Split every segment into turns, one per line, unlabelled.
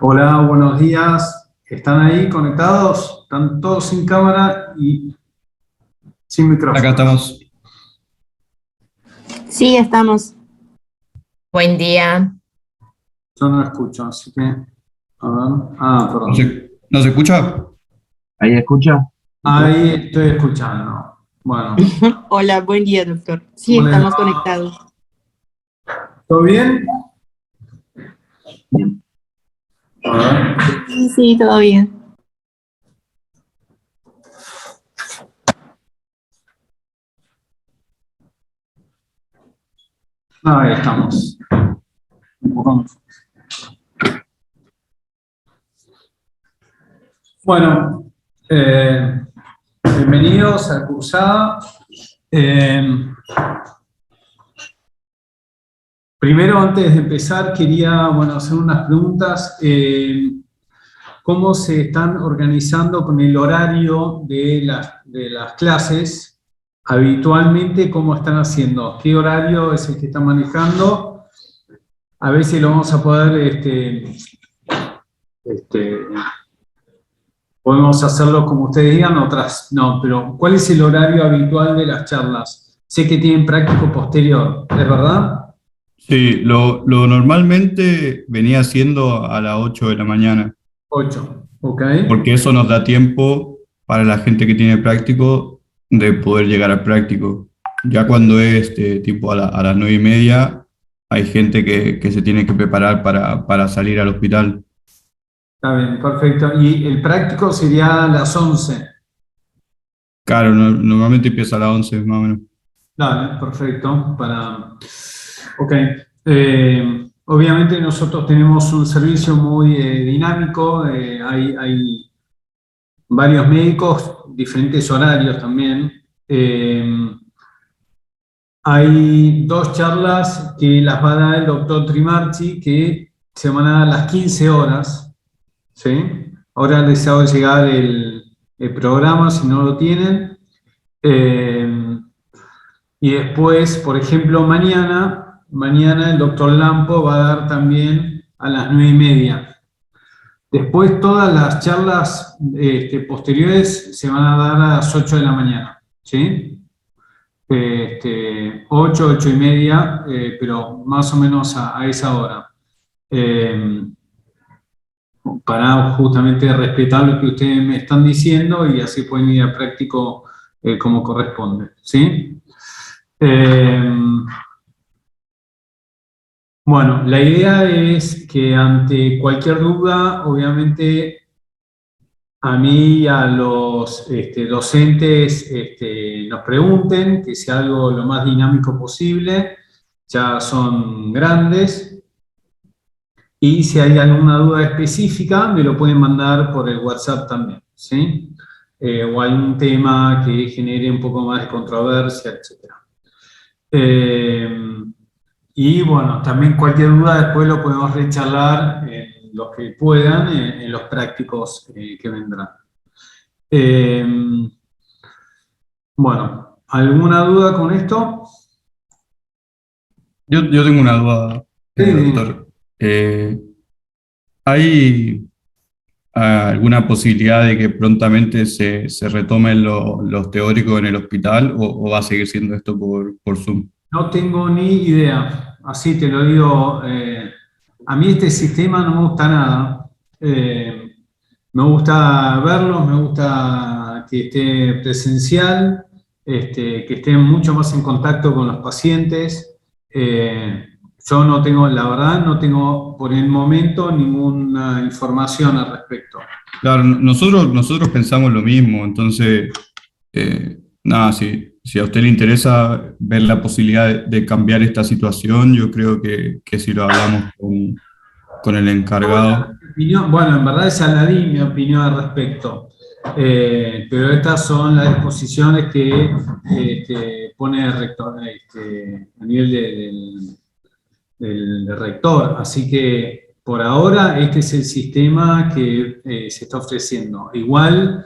Hola, buenos días. ¿Están ahí conectados? ¿Están todos sin cámara y sin
Acá
micrófono?
estamos.
Sí, estamos.
Buen día.
Yo no escucho, así que... A ver. Ah, perdón.
¿Nos escucha?
¿Ahí escucha? ¿Doctor?
Ahí estoy escuchando. Bueno,
Hola, buen día, doctor. Sí,
¿cómo les
estamos
va?
conectados.
¿Todo bien?
Bien.
A ver.
Sí, sí, todo bien.
Ahí estamos. Un poco mejor. Bueno, bienvenidos a Cursada. Eh, Primero, antes de empezar, quería, hacer unas preguntas. ¿Cómo se están organizando con el horario de las clases? Habitualmente, ¿cómo están haciendo? ¿Qué horario es el que están manejando? A ver si lo vamos a poder, este, podemos hacerlo como ustedes digan, otras no, pero ¿cuál es el horario habitual de las charlas? Sé que tienen práctico posterior, ¿es verdad?
Sí, lo normalmente venía siendo a las 8 de la mañana,
8, ¿ok?
porque eso nos da tiempo para la gente que tiene práctico de poder llegar al práctico. Ya cuando es tipo a las 9:30, hay gente que se tiene que preparar para salir al hospital.
Está bien, perfecto. Y el práctico sería a las 11.
Claro, normalmente empieza a las 11 más o menos.
Dale, perfecto. Ok. Obviamente nosotros tenemos un servicio muy dinámico. Hay varios médicos, diferentes horarios también. Hay dos charlas que las va a dar el doctor Trimarchi, que se van a dar a las 15 horas. ¿Sí? Ahora les hago llegar el programa si no lo tienen. Eh, y después, por ejemplo, mañana el doctor Lampo va a dar también a las 9:30. Después todas las charlas posteriores se van a dar a las 8 de la mañana, ¿sí? 8, 8:30, pero más o menos a esa hora. Eh, para justamente respetar lo que ustedes me están diciendo y así pueden ir a práctico como corresponde, ¿sí? Eh, Bueno, la idea es que ante cualquier duda, obviamente a mí y a los docentes nos pregunten, que sea algo lo más dinámico posible, ya son grandes, y si hay alguna duda específica, me lo pueden mandar por el WhatsApp también, ¿sí? O algún tema que genere un poco más de controversia, etcétera. Y bueno, también cualquier duda después lo podemos recharlar los que puedan en los prácticos que vendrán. Eh, bueno, ¿alguna duda con esto?
Yo tengo una duda,
Sí.
doctor. ¿Hay alguna posibilidad de que prontamente se retomen los teóricos en el hospital o va a seguir siendo esto por Zoom?
No tengo ni idea, así te lo digo. A mí este sistema no me gusta nada. Me gusta verlos, me gusta que esté presencial, que estén mucho más en contacto con los pacientes. Yo no tengo, la verdad, no tengo por el momento ninguna información al respecto.
Claro, nosotros pensamos lo mismo, entonces, nada, si a usted le interesa ver la posibilidad de cambiar esta situación, yo creo que si lo hablamos con el encargado.
Bueno, en verdad esa di mi opinión al respecto. Pero estas son las disposiciones que pone el rector a nivel del rector. Así que por ahora este es el sistema que se está ofreciendo. Igual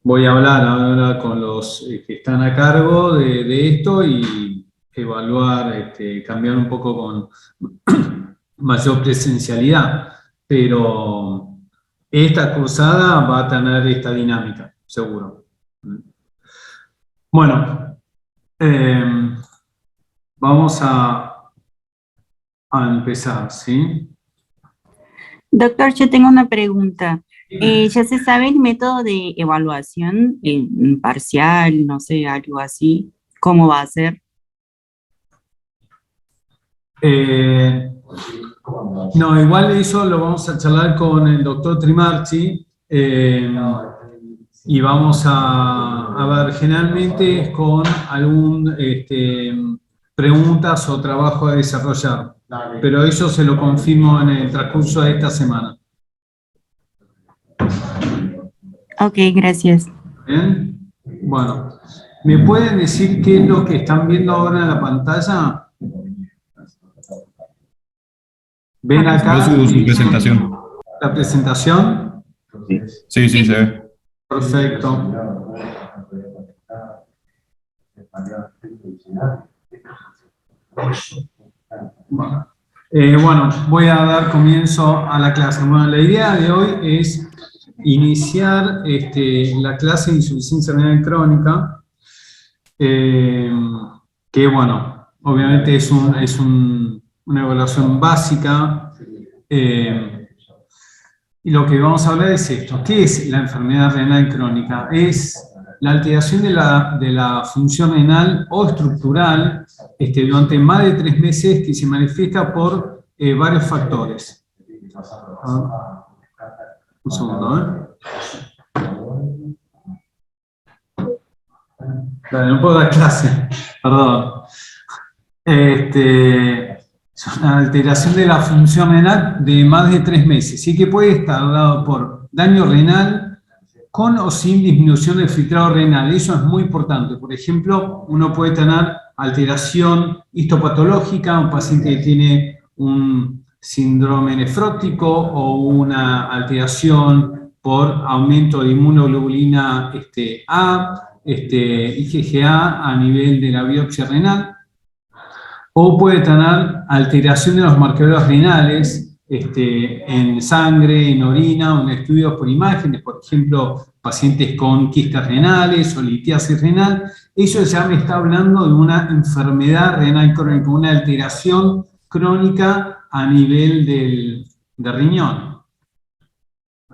voy a hablar ahora con los que están a cargo de esto y evaluar, cambiar un poco con mayor presencialidad, pero esta cursada va a tener esta dinámica, seguro. Bueno, vamos a empezar, ¿sí?
Doctor, yo tengo una pregunta. ¿Ya se sabe el método de evaluación parcial, no sé, algo así? ¿Cómo va a ser?
No, igual eso lo vamos a charlar con el doctor Trimarchi y vamos a ver, generalmente es con algún preguntas o trabajo a desarrollar, pero eso se lo confirmo en el transcurso de esta semana.
Ok, gracias.
¿Bien? Bueno, ¿me pueden decir qué es lo que están viendo ahora en la pantalla? ¿Ven acá
Su presentación.
la presentación?
Sí, sí, se ve.
Perfecto. Bueno, voy a dar comienzo a la clase. Bueno, la idea de hoy es iniciar la clase de insuficiencia renal crónica, que bueno, obviamente es una evaluación básica, y lo que vamos a hablar es esto. ¿Qué es la enfermedad renal crónica? Es la alteración de la función renal o estructural durante más de 3 meses que se manifiesta por varios factores. Un segundo, Vale, no puedo dar clase, perdón. Es una alteración de la función renal de más de 3 meses, sí que puede estar dado por daño renal con o sin disminución del filtrado renal. Eso es muy importante. Por ejemplo, uno puede tener alteración histopatológica, un paciente que tiene un síndrome nefrótico o una alteración por aumento de inmunoglobulina A, IgA a nivel de la biopsia renal, o puede tener alteración de los marcadores renales en sangre, en orina o en estudios por imágenes, por ejemplo, pacientes con quistes renales o litiasis renal. Eso ya me está hablando de una enfermedad renal crónica, una alteración crónica a nivel del riñón.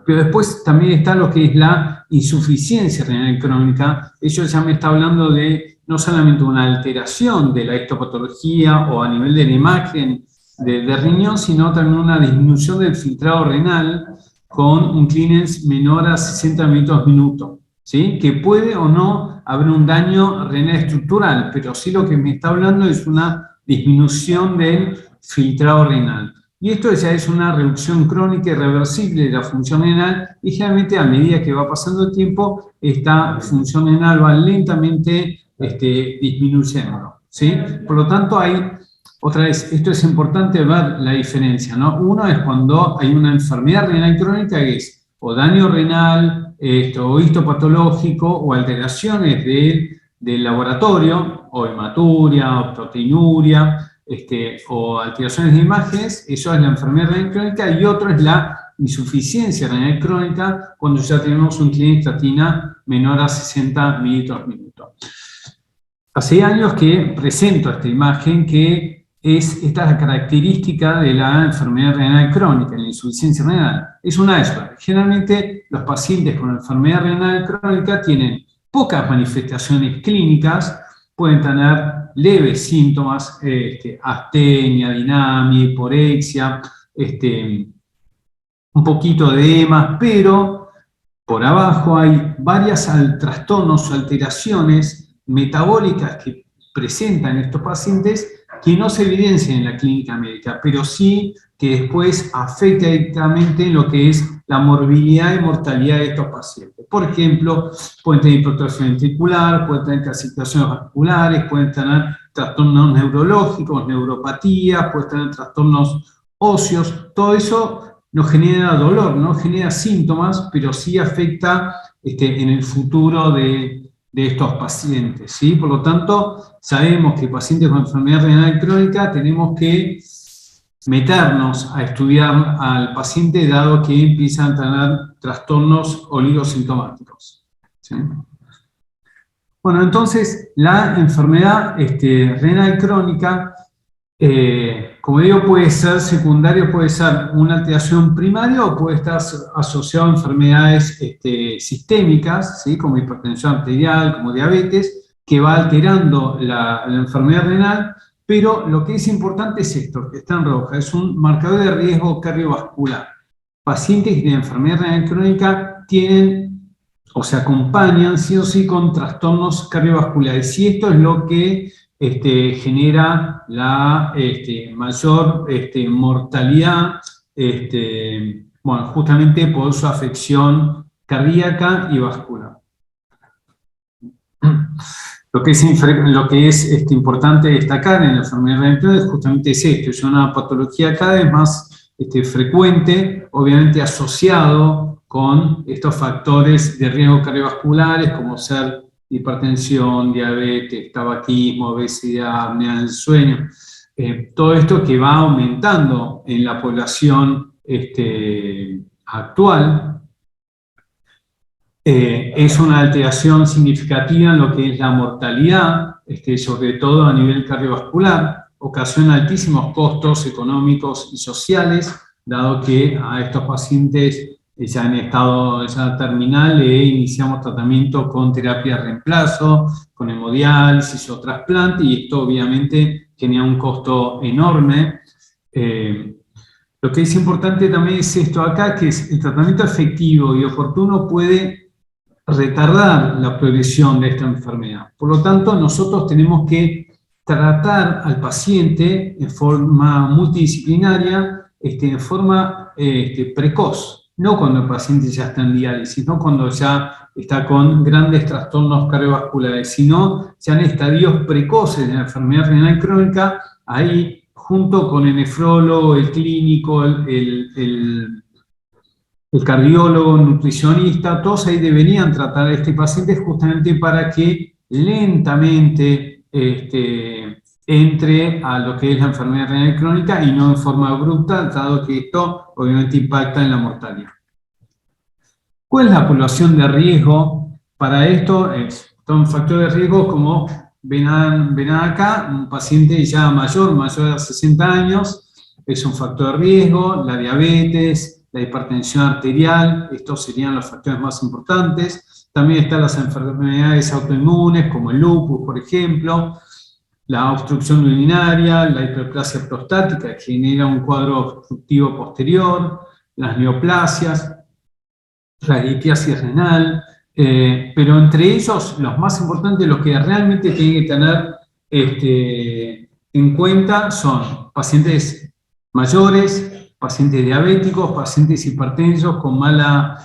Pero después también está lo que es la insuficiencia renal crónica. Eso ya me está hablando de no solamente una alteración de la histopatología o a nivel de la imagen de riñón, sino también una disminución del filtrado renal con un clearance menor a 60 minutos, ¿sí? Que puede o no haber un daño renal estructural, pero sí lo que me está hablando es una disminución del filtrado renal. Y esto ya es una reducción crónica irreversible de la función renal, y generalmente a medida que va pasando el tiempo, esta función renal va lentamente disminuyendo, ¿sí? Por lo tanto, otra vez, esto es importante ver la diferencia, ¿no? Uno es cuando hay una enfermedad renal crónica que es o daño renal, o histopatológico, o alteraciones del laboratorio, o hematuria, o proteinuria, o alteraciones de imágenes. Eso es la enfermedad renal crónica, y otro es la insuficiencia renal crónica, cuando ya tenemos un clearance creatina menor a 60 mililitros minuto. Hace años que presento esta imagen, que esta es la característica de la enfermedad renal crónica, la insuficiencia renal. Es un iceberg. Generalmente los pacientes con enfermedad renal crónica tienen pocas manifestaciones clínicas, pueden tener leves síntomas, astenia, dinamia, hiporexia, un poquito de edema, pero por abajo hay varios trastornos o alteraciones metabólicas que presentan estos pacientes que no se evidencian en la clínica médica, pero sí que después afecta directamente lo que es la morbilidad y mortalidad de estos pacientes. Por ejemplo, pueden tener hipertrofia ventricular, pueden tener calcificaciones vasculares, pueden tener trastornos neurológicos, neuropatías, pueden tener trastornos óseos. Todo eso no genera dolor, no genera síntomas, pero sí afecta en el futuro de estos pacientes, ¿sí? Por lo tanto, sabemos que pacientes con enfermedad renal crónica tenemos que meternos a estudiar al paciente dado que empiezan a tener trastornos oligosintomáticos. ¿Sí? Bueno, entonces la enfermedad renal crónica, como digo, puede ser secundaria, puede ser una alteración primaria o puede estar asociada a enfermedades sistémicas, ¿sí? Como hipertensión arterial, como diabetes, que va alterando la enfermedad renal, pero lo que es importante es esto, que está en roja, es un marcador de riesgo cardiovascular. Pacientes que tienen enfermedad renal crónica tienen o se acompañan sí o sí con trastornos cardiovasculares, y esto es lo que genera la mayor mortalidad, bueno, justamente por su afección cardíaca y vascular. Lo que es importante destacar en la enfermedad renal crónica es justamente esto, es una patología cada vez más frecuente, obviamente asociado con estos factores de riesgo cardiovasculares como ser hipertensión, diabetes, tabaquismo, obesidad, apnea del sueño. Todo esto que va aumentando en la población actual, es una alteración significativa en lo que es la mortalidad, sobre todo a nivel cardiovascular, ocasiona altísimos costos económicos y sociales, dado que a estos pacientes ya en estado ya terminal le iniciamos tratamiento con terapia de reemplazo, con hemodiálisis o trasplante, y esto obviamente genera un costo enorme. Lo que es importante también es esto acá, que es el tratamiento efectivo y oportuno puede retardar la progresión de esta enfermedad. Por lo tanto, nosotros tenemos que tratar al paciente en forma multidisciplinaria, en forma precoz, no cuando el paciente ya está en diálisis, no cuando ya está con grandes trastornos cardiovasculares, sino ya en estadios precoces de la enfermedad renal crónica, ahí junto con el nefrólogo, el clínico, el cardiólogo, el nutricionista, todos ahí deberían tratar a este paciente justamente para que lentamente entre a lo que es la enfermedad renal crónica y no en forma abrupta, dado que esto obviamente impacta en la mortalidad. ¿Cuál es la población de riesgo? Para esto son factores de riesgo como ven acá, un paciente ya mayor de 60 años, es un factor de riesgo, la diabetes, la hipertensión arterial, estos serían los factores más importantes. También están las enfermedades autoinmunes, como el lupus, por ejemplo, la obstrucción urinaria, la hiperplasia prostática, que genera un cuadro obstructivo posterior, las neoplasias, la litiasis renal, pero entre ellos, los más importantes, los que realmente tienen que tener en cuenta son pacientes mayores, pacientes diabéticos, pacientes hipertensos con mal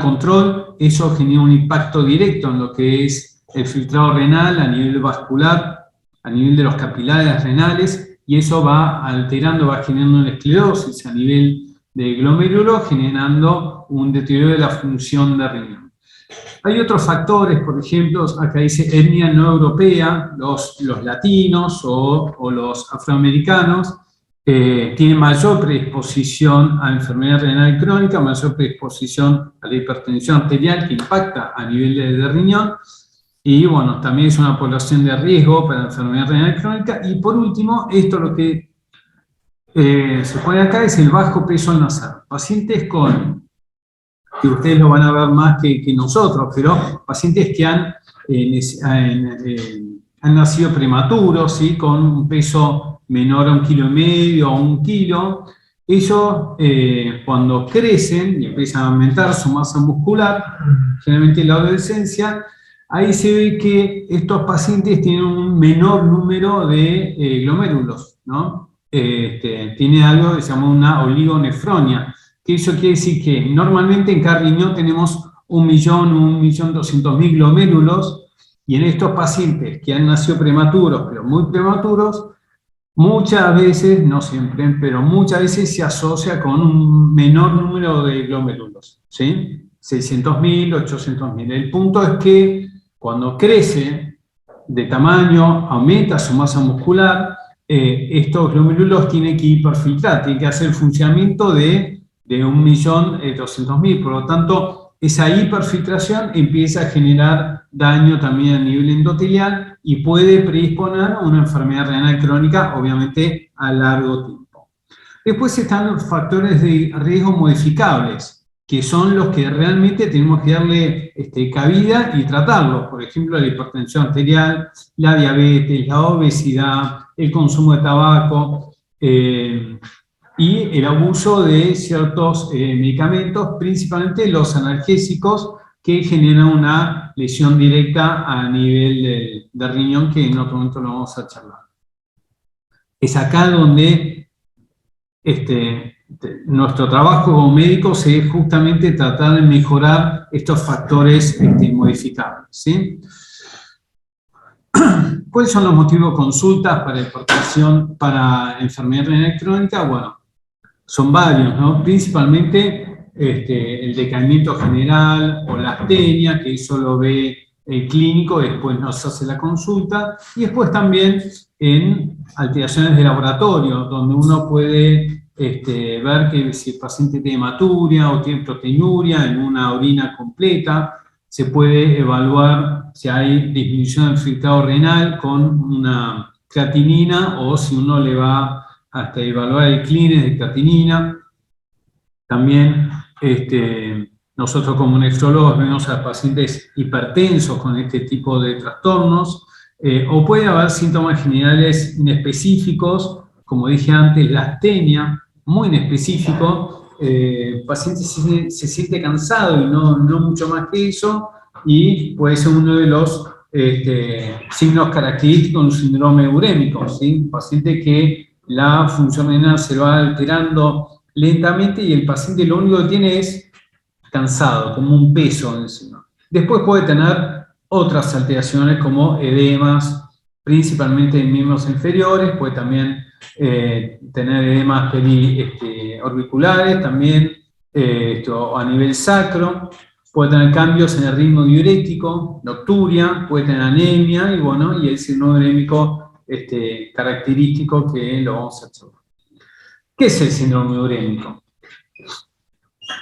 control. Eso genera un impacto directo en lo que es el filtrado renal a nivel vascular, a nivel de los capilares renales, y eso va alterando, va generando una esclerosis a nivel de glomérulo, generando un deterioro de la función de riñón. Hay otros factores, por ejemplo, acá dice etnia no europea, los latinos o los afroamericanos, tienen mayor predisposición a enfermedad renal crónica, mayor predisposición a la hipertensión arterial que impacta a nivel de riñón, y bueno, también es una población de riesgo para la enfermedad renal crónica. Y por último, esto lo que se pone acá es el bajo peso al nacer. Pacientes que ustedes lo van a ver más que nosotros, pero pacientes que han nacido prematuros, ¿sí? Con un peso menor a 1,5 kg o 1 kilo, ellos cuando crecen y empiezan a aumentar su masa muscular, generalmente en la adolescencia, ahí se ve que estos pacientes tienen un menor número de glomérulos, ¿no? Tiene algo que se llama una oligonefronia, que eso quiere decir que normalmente en cada riñón tenemos 1.200.000 glomérulos, y en estos pacientes que han nacido prematuros, pero muy prematuros, muchas veces, no siempre, pero muchas veces se asocia con un menor número de glomérulos, ¿sí? 600.000, 800.000. El punto es que cuando crece de tamaño, aumenta su masa muscular, estos glomérulos tienen que hiperfiltrar, tienen que hacer el funcionamiento de 1.200.000. Por lo tanto, esa hiperfiltración empieza a generar daño también a nivel endotelial y puede predisponer a una enfermedad renal crónica, obviamente a largo tiempo. Después están los factores de riesgo modificables, que son los que realmente tenemos que darle cabida y tratarlos. Por ejemplo, la hipertensión arterial, la diabetes, la obesidad, el consumo de tabaco y el abuso de ciertos medicamentos, principalmente los analgésicos, que generan una lesión directa a nivel de riñón, que en otro momento lo vamos a charlar. Es acá donde nuestro trabajo como médicos es justamente tratar de mejorar estos factores modificables, ¿sí? ¿Cuáles son los motivos de consultas para hipertensión, para enfermedad renal crónica? Bueno, son varios, ¿no? Principalmente el decaimiento general o la astenia, que eso lo ve el clínico, después nos hace la consulta, y después también en alteraciones de laboratorio, donde uno puede ver que si el paciente tiene hematuria o tiene proteinuria en una orina completa, se puede evaluar si hay disminución del filtrado renal con una creatinina, o si uno le va hasta evaluar el clínico de creatinina. También nosotros como nefrólogos vemos a pacientes hipertensos con este tipo de trastornos, o puede haber síntomas generales inespecíficos, como dije antes, la astenia, muy inespecífico, el paciente se siente cansado y no mucho más que eso, y puede ser uno de los signos característicos de un síndrome urémico, ¿sí? Un paciente que la función renal se va alterando lentamente y el paciente lo único que tiene es cansado, como un peso encima. Después puede tener otras alteraciones como edemas, principalmente en miembros inferiores, puede también tener edemas orbiculares, también a nivel sacro, puede tener cambios en el ritmo diurético, nocturia, puede tener anemia y bueno, y el síndrome urémico característico que lo vamos a observar. ¿Qué es el síndrome urémico?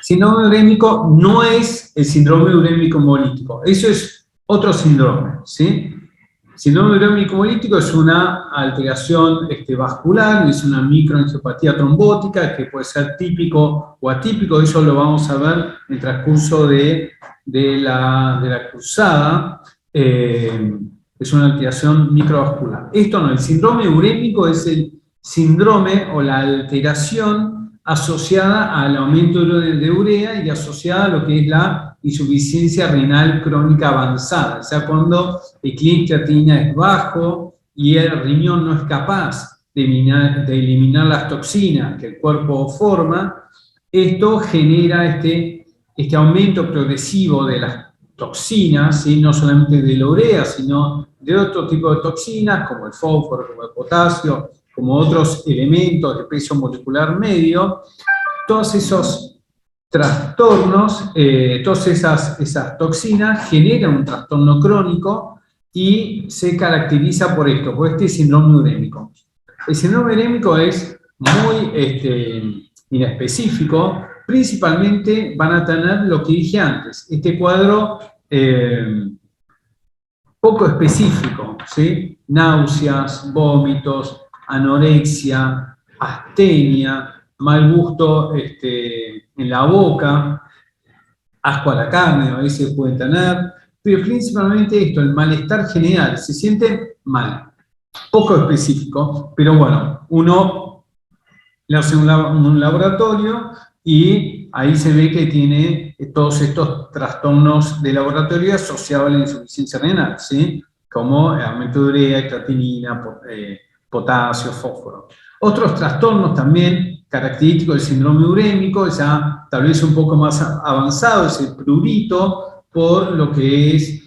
Síndrome urémico no es el síndrome urémico hemolítico, eso es otro síndrome, ¿sí? Síndrome urémico hemolítico es una alteración vascular, es una microangiopatía trombótica que puede ser típico o atípico, eso lo vamos a ver en el transcurso de la cruzada, es una alteración microvascular. Esto no, el síndrome urémico es el síndrome o la alteración asociada al aumento de urea y asociada a lo que es la insuficiencia renal crónica avanzada, o sea, cuando el clínico de creatinina es bajo y el riñón no es capaz de eliminar las toxinas que el cuerpo forma, esto genera este aumento progresivo de las toxinas, ¿sí? No solamente de la urea, sino de otro tipo de toxinas, como el fósforo, como el potasio, como otros elementos de peso molecular medio. Todos esos trastornos, todas esas toxinas generan un trastorno crónico y se caracteriza por esto, por este síndrome urémico. El síndrome urémico es muy inespecífico, principalmente van a tener lo que dije antes, este cuadro poco específico, ¿sí? Náuseas, vómitos, anorexia, astenia, mal gusto en la boca, asco a la carne, a veces pueden tener, pero principalmente esto, el malestar general, se siente mal, poco específico, pero bueno, uno le hace un laboratorio y ahí se ve que tiene todos estos trastornos de laboratorio asociados a la insuficiencia renal, ¿sí? Como aumento de urea, creatinina, potasio, fósforo. Otros trastornos también característicos del síndrome urémico, ya tal vez un poco más avanzado, es el prurito, por lo que es,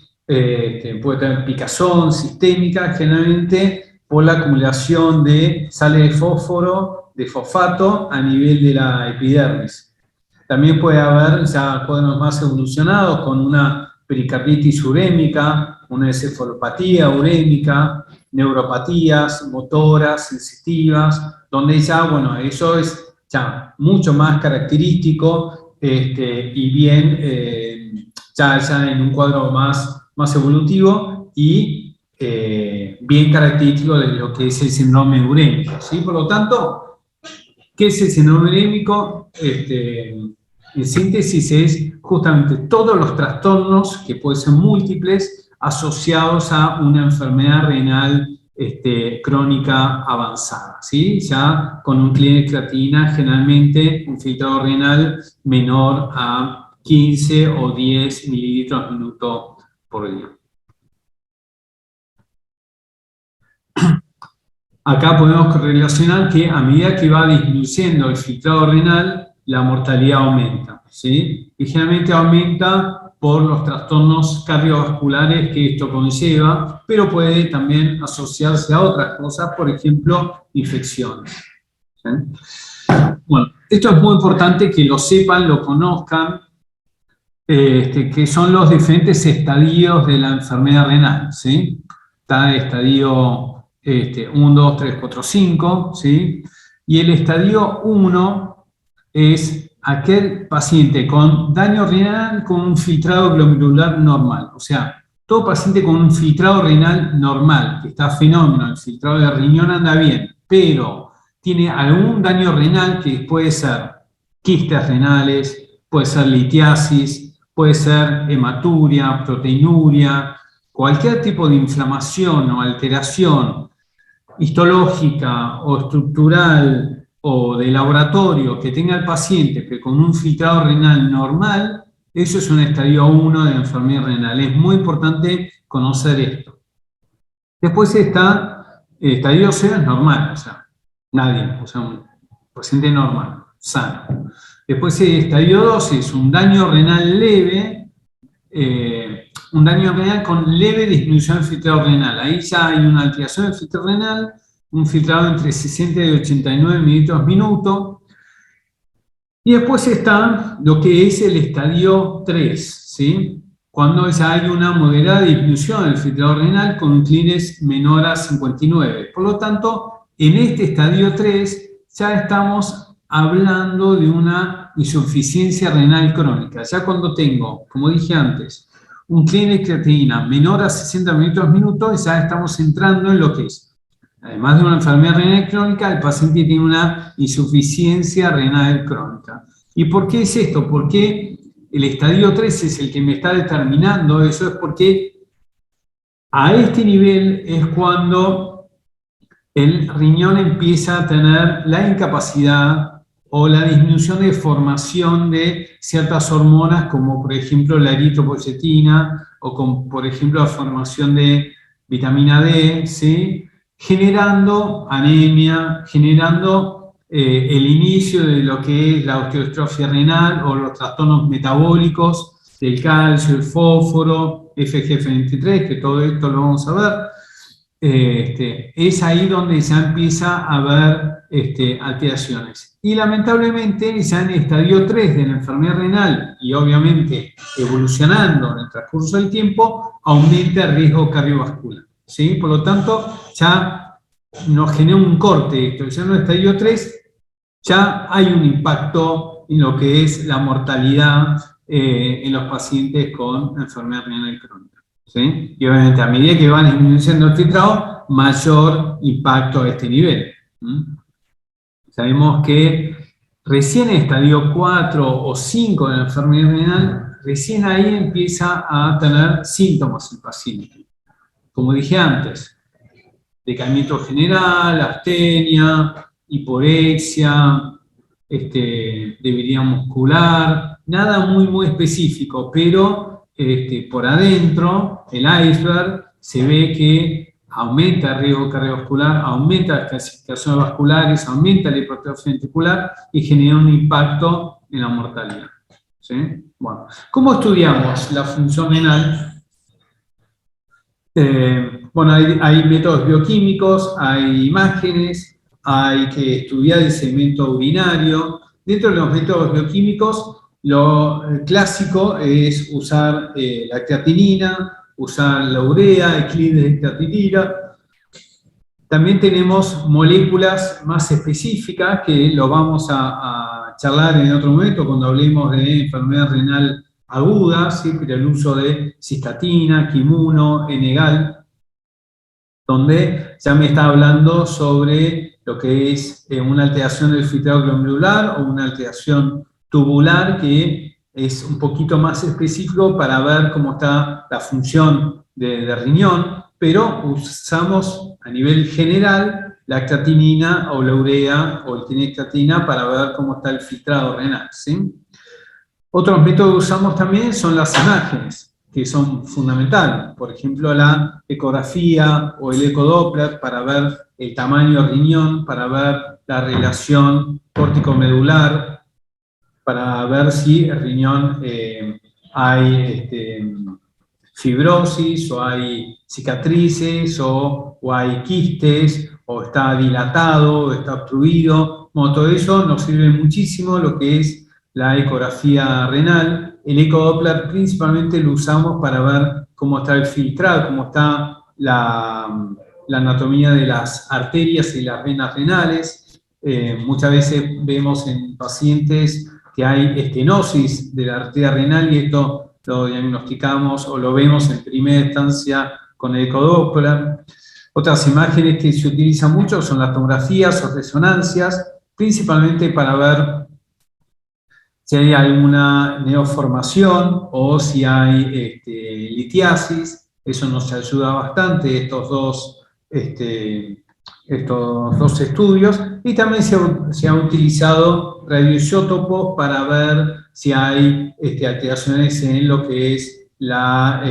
puede tener picazón sistémica, generalmente por la acumulación de sales de fósforo, de fosfato, a nivel de la epidermis. También puede haber ya cuadros más evolucionados con una pericarditis urémica, una encefalopatía urémica, neuropatías motoras, sensitivas, donde ya, bueno, eso es ya mucho más característico y bien, ya en un cuadro más evolutivo y bien característico de lo que es el síndrome urémico, ¿sí? Por lo tanto, ¿qué es el síndrome urémico? En síntesis es justamente todos los trastornos, que pueden ser múltiples, asociados a una enfermedad renal crónica avanzada, ¿sí? Ya con un clínico de creatinina, generalmente un filtrado renal menor a 15 o 10 mililitros minuto por día. Acá podemos correlacionar que a medida que va disminuyendo el filtrado renal, la mortalidad aumenta, ¿sí? Y generalmente aumenta por los trastornos cardiovasculares que esto conlleva, pero puede también asociarse a otras cosas, por ejemplo, infecciones, ¿sí? Bueno, esto es muy importante que lo sepan, lo conozcan, que son los diferentes estadios de la enfermedad renal, ¿sí? Está el estadio 1, 2, 3, 4, 5, ¿sí? Y el estadio 1 es aquel paciente con daño renal con un filtrado glomerular normal. O sea, todo paciente con un filtrado renal normal, que está fenómeno, el filtrado de riñón anda bien, pero tiene algún daño renal que puede ser quistes renales, puede ser litiasis, puede ser hematuria, proteinuria, cualquier tipo de inflamación o alteración histológica o estructural o de laboratorio que tenga el paciente que con un filtrado renal normal, eso es un estadio 1 de enfermedad renal. Es muy importante conocer esto. Después está el estadio 0, es normal, o sea, nadie, o sea, un paciente normal, sano. Después el estadio 2 es un daño renal leve, un daño renal con leve disminución del filtrado renal. Ahí ya hay una alteración del filtrado renal, un filtrado entre 60 y 89 mililitros minuto. Y después está lo que es el estadio 3, ¿sí? Cuando ya hay una moderada disminución del filtrado renal con un clínex menor a 59. Por lo tanto, en este estadio 3 ya estamos hablando de una insuficiencia renal crónica. Ya cuando tengo, como dije antes, un clínex creatinina menor a 60 mililitros minuto, ya estamos entrando en lo que es, además de una enfermedad renal crónica, el paciente tiene una insuficiencia renal crónica. ¿Y por qué es esto? Porque el estadio 3 es el que me está determinando eso, es porque a este nivel es cuando el riñón empieza a tener la incapacidad o la disminución de formación de ciertas hormonas, como por ejemplo la eritropoyetina, o como por ejemplo la formación de vitamina D, ¿sí? Generando anemia, generando el inicio de lo que es la osteostrofia renal o los trastornos metabólicos del calcio, el fósforo, FGF23, que todo esto lo vamos a ver. Es ahí donde ya empieza a haber alteraciones. Y lamentablemente ya en el estadio 3 de la enfermedad renal, y obviamente evolucionando en el transcurso del tiempo, aumenta el riesgo cardiovascular, ¿sí? Por lo tanto, ya nos genera un corte esto. Ya en el estadio 3 ya hay un impacto en lo que es la mortalidad en los pacientes con enfermedad renal crónica, ¿sí? Y obviamente a medida que van disminuyendo el filtrado, mayor impacto a este nivel. Sabemos que recién en estadio 4 o 5 de la enfermedad renal, recién ahí empieza a tener síntomas el paciente. Como dije antes, decaimiento general, astenia, hiporexia, debilidad muscular, nada muy específico, pero por adentro, el iceberg, se ve que aumenta el riesgo cardiovascular, aumenta las calcificaciones vasculares, aumenta la hipertrofia ventricular y genera un impacto en la mortalidad, ¿sí? Bueno, ¿cómo estudiamos la función renal? Bueno, hay métodos bioquímicos, hay imágenes, hay que estudiar el segmento urinario. Dentro de los métodos bioquímicos, lo clásico es usar la creatinina, usar la urea, el clíndesclatinina. También tenemos moléculas más específicas que lo vamos a charlar en otro momento cuando hablemos de enfermedad renal aguda, ¿sí? Pero el uso de cistatina, quimuno, Enegal, donde ya me está hablando sobre lo que es una alteración del filtrado glomerular o una alteración tubular que es un poquito más específico para ver cómo está la función de riñón, pero usamos a nivel general la creatinina o la urea o el clíndesclatina para ver cómo está el filtrado renal, ¿sí? Otros métodos que usamos también son las imágenes, que son fundamentales. Por ejemplo, la ecografía o el ecodoppler para ver el tamaño del riñón, para ver la relación córtico-medular, para ver si el riñón hay fibrosis o hay cicatrices o hay quistes o está dilatado o está obstruido. Bueno, todo eso nos sirve muchísimo lo que es la ecografía renal. El ecodoppler principalmente lo usamos para ver cómo está el filtrado, cómo está la anatomía de las arterias y las venas renales. Muchas veces vemos en pacientes que hay estenosis de la arteria renal y esto lo diagnosticamos o lo vemos en primera instancia con el ecodoppler. Otras imágenes que se utilizan mucho son las tomografías o resonancias, principalmente para ver si hay alguna neoformación o si hay litiasis. Eso nos ayuda bastante, estos dos estudios. Y también se ha utilizado radioisótopos para ver si hay alteraciones en lo que es la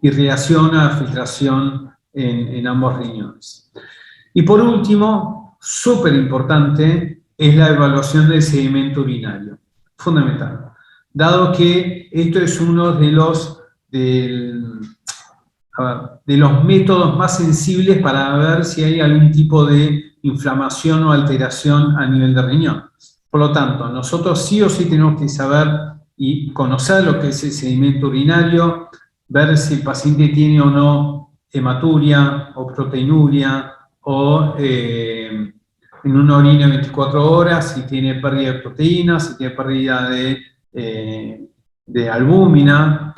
irrigación a filtración en ambos riñones. Y por último, súper importante, es la evaluación del sedimento urinario, fundamental, dado que esto es uno de los métodos más sensibles para ver si hay algún tipo de inflamación o alteración a nivel de riñón. Por lo tanto, nosotros sí o sí tenemos que saber y conocer lo que es el sedimento urinario, ver si el paciente tiene o no hematuria o proteinuria o en una orina 24 horas, si tiene pérdida de proteínas, si tiene pérdida de albúmina,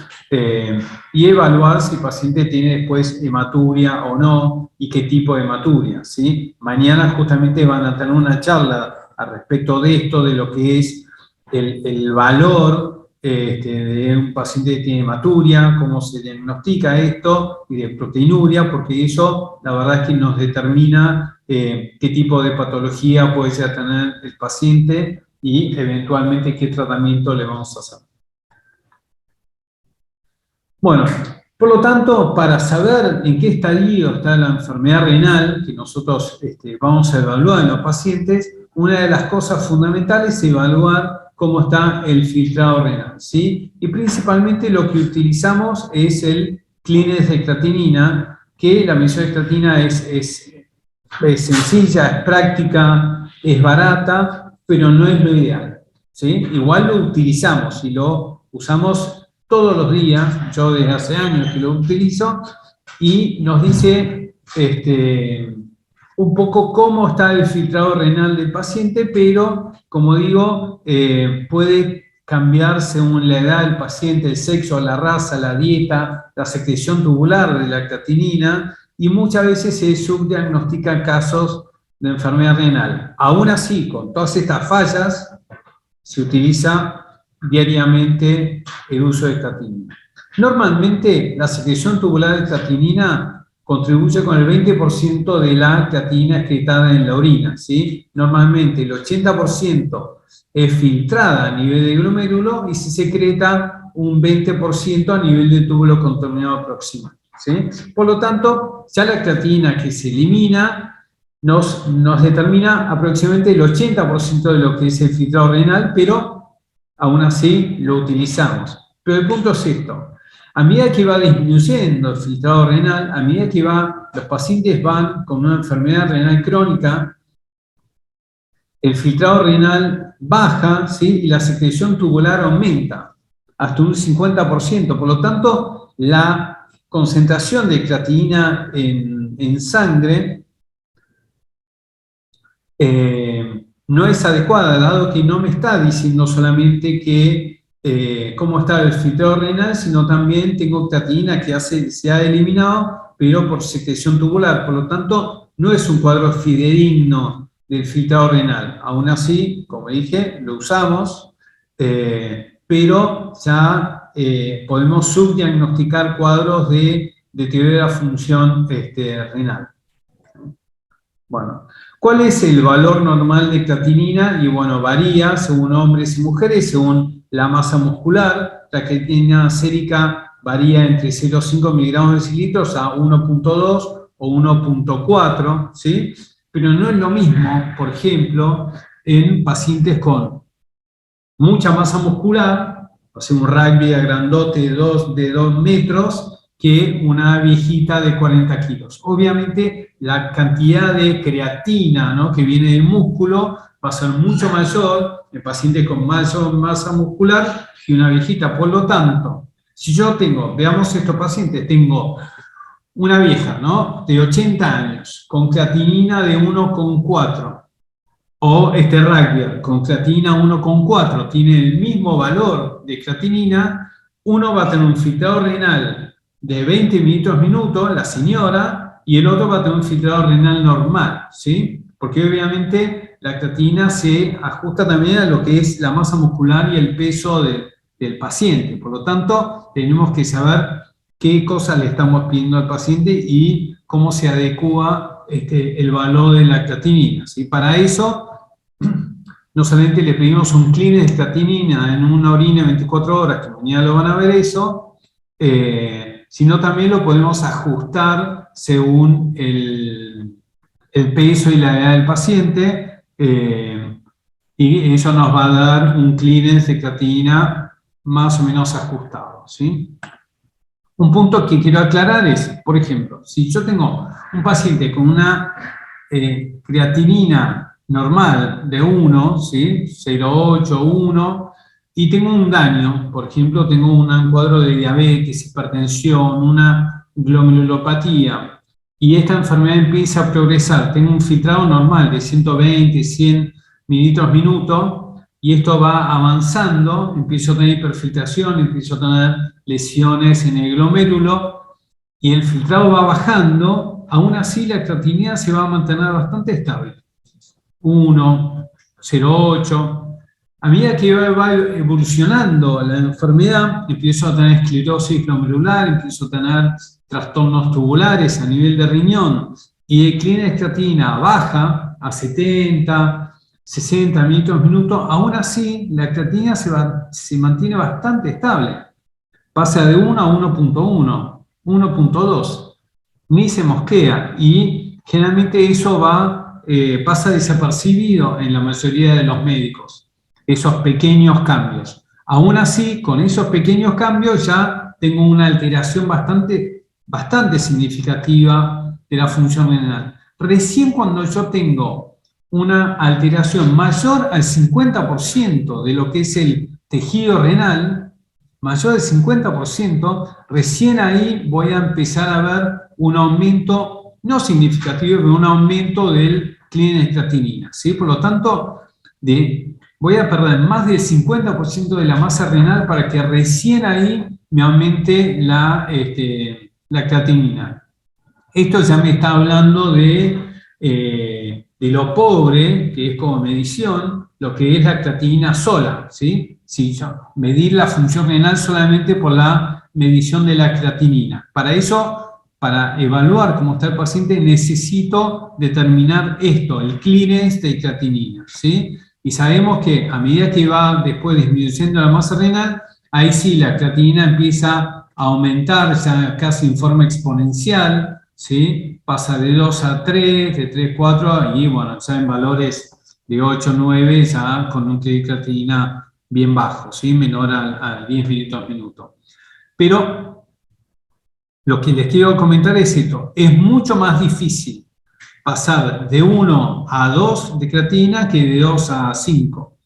y evaluar si el paciente tiene después hematuria o no, y qué tipo de hematuria, ¿sí? Mañana justamente van a tener una charla al respecto de esto, de lo que es el valor de un paciente que tiene hematuria, cómo se diagnostica esto, y de proteinuria, porque eso la verdad es que nos determina qué tipo de patología puede llegar a tener el paciente y eventualmente qué tratamiento le vamos a hacer. Bueno, por lo tanto, para saber en qué estadio está la enfermedad renal que nosotros vamos a evaluar en los pacientes, una de las cosas fundamentales es evaluar cómo está el filtrado renal, ¿sí? Y principalmente lo que utilizamos es el clíndesclatinina, que la medición de creatinina es sencilla, es práctica, es barata, pero no es lo ideal, ¿sí? Igual lo utilizamos y lo usamos todos los días, yo desde hace años que lo utilizo, y nos dice un poco cómo está el filtrado renal del paciente, pero, como digo, puede cambiar según la edad del paciente, el sexo, la raza, la dieta, la secreción tubular de la creatinina, y muchas veces se subdiagnostican casos de enfermedad renal. Aún así, con todas estas fallas, se utiliza diariamente el uso de creatinina. Normalmente, la secreción tubular de creatinina contribuye con el 20% de la creatinina excretada en la orina, ¿sí? Normalmente el 80% es filtrada a nivel de glomérulo y se secreta un 20% a nivel del túbulo contaminado proximal, ¿sí? Por lo tanto, ya la creatinina que se elimina nos determina aproximadamente el 80% de lo que es el filtrado renal, pero aún así lo utilizamos. Pero el punto es esto: a medida que va disminuyendo el filtrado renal, a medida que los pacientes van con una enfermedad renal crónica, el filtrado renal baja, ¿sí? Y la secreción tubular aumenta hasta un 50%. Por lo tanto, la concentración de creatinina en sangre no es adecuada, dado que no me está diciendo solamente que cómo está el filtrado renal, sino también tengo creatinina que se ha eliminado, pero por secreción tubular. Por lo tanto, no es un cuadro fidedigno del filtrado renal. Aún así, como dije, lo usamos, pero ya podemos subdiagnosticar cuadros de deterioro de la función renal. Bueno, ¿cuál es el valor normal de creatinina? Y bueno, varía según hombres y mujeres, según la masa muscular. La creatinina sérica varía entre 0,5 miligramos decilitros a 1,2 o 1,4, ¿sí? Pero no es lo mismo, por ejemplo, en pacientes con mucha masa muscular, o sea, un rugby grandote de 2 metros, que una viejita de 40 kilos. Obviamente, la cantidad de creatina, ¿no?, que viene del músculo va a ser mucho mayor en pacientes con mayor masa muscular que una viejita. Por lo tanto, si yo tengo, veamos estos pacientes, tengo una vieja, ¿no?, de 80 años, con creatinina de 1,4, o este rugby con creatinina 1,4, tiene el mismo valor de creatinina, uno va a tener un filtrado renal de 20 minutos, la señora, y el otro va a tener un filtrado renal normal, ¿sí? Porque obviamente la creatinina se ajusta también a lo que es la masa muscular y el peso del paciente. Por lo tanto, tenemos que saber qué cosas le estamos pidiendo al paciente y cómo se adecua el valor de la creatinina, ¿sí? Para eso, no solamente le pedimos un clean de creatinina en una orina de 24 horas, que mañana lo van a ver eso, sino también lo podemos ajustar según el peso y la edad del paciente, y eso nos va a dar un clearance de creatinina más o menos ajustado, ¿sí? Un punto que quiero aclarar es, por ejemplo, si yo tengo un paciente con una creatinina normal de 1, ¿sí?, 0,8, 1, y tengo un daño, por ejemplo, tengo un cuadro de diabetes, hipertensión, una glomerulopatía, y esta enfermedad empieza a progresar, tengo un filtrado normal de 120, 100 mililitros minuto, y esto va avanzando, empiezo a tener hiperfiltración, empiezo a tener lesiones en el glomérulo, y el filtrado va bajando, aún así la creatinina se va a mantener bastante estable. 1, 0,8. A medida que va evolucionando la enfermedad, empiezo a tener esclerosis glomerular, empiezo a tener trastornos tubulares a nivel de riñón, y el clearance de creatinina baja a 70, 60 mililitros minutos, aún así la creatinina se mantiene bastante estable. Pasa de 1 a 1,1, 1,2, ni se mosquea, y generalmente eso pasa desapercibido en la mayoría de los médicos, esos pequeños cambios. Aún así, con esos pequeños cambios ya tengo una alteración bastante significativa de la función renal. Recién cuando yo tengo una alteración mayor al 50% de lo que es el tejido renal, mayor del 50%, recién ahí voy a empezar a ver un aumento, no significativo, pero un aumento del clearance de creatinina, ¿sí? Por lo tanto, voy a perder más del 50% de la masa renal para que recién ahí me aumente la creatinina. Esto ya me está hablando de lo pobre, que es como medición, lo que es la creatinina sola, ¿sí? Sí, medir la función renal solamente por la medición de la creatinina. Para eso, para evaluar cómo está el paciente, necesito determinar esto, el clearance de creatinina, ¿sí? Y sabemos que a medida que va después disminuyendo la masa renal, ahí sí la creatinina empieza a aumentar, ya casi en forma exponencial, ¿sí? Pasa de 2 a 3, de 3 a 4, y bueno, ya en valores de 8 a 9, ya con un de creatinina bien bajo, ¿sí? Menor a 10 mililitros minuto. Pero lo que les quiero comentar es esto: es mucho más difícil pasar de 1 a 2 de creatinina que de 2 a 5.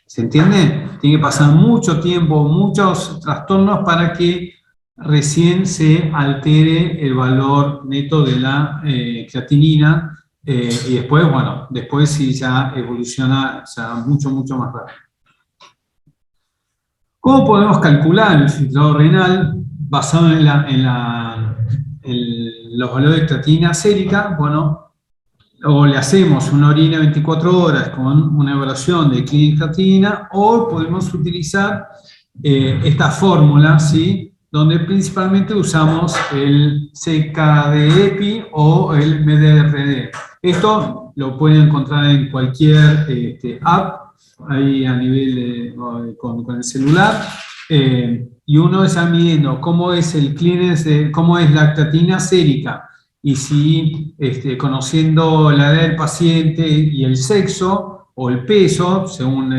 ¿Se entiende? Tiene que pasar mucho tiempo, muchos trastornos para que recién se altere el valor neto de la creatinina, y después, bueno, después sí ya evoluciona ya mucho más rápido. ¿Cómo podemos calcular el filtrado renal basado en los valores de creatinina sérica? Bueno, o le hacemos una orina 24 horas con una evaluación de clínica creatinina, o podemos utilizar esta fórmula, ¿sí?, donde principalmente usamos el CKD-EPI o el MDRD. Esto lo pueden encontrar en cualquier app, ahí a nivel con el celular, y uno está midiendo cómo es el clearance, cómo es la creatinina sérica, y si conociendo la edad del paciente y el sexo o el peso, según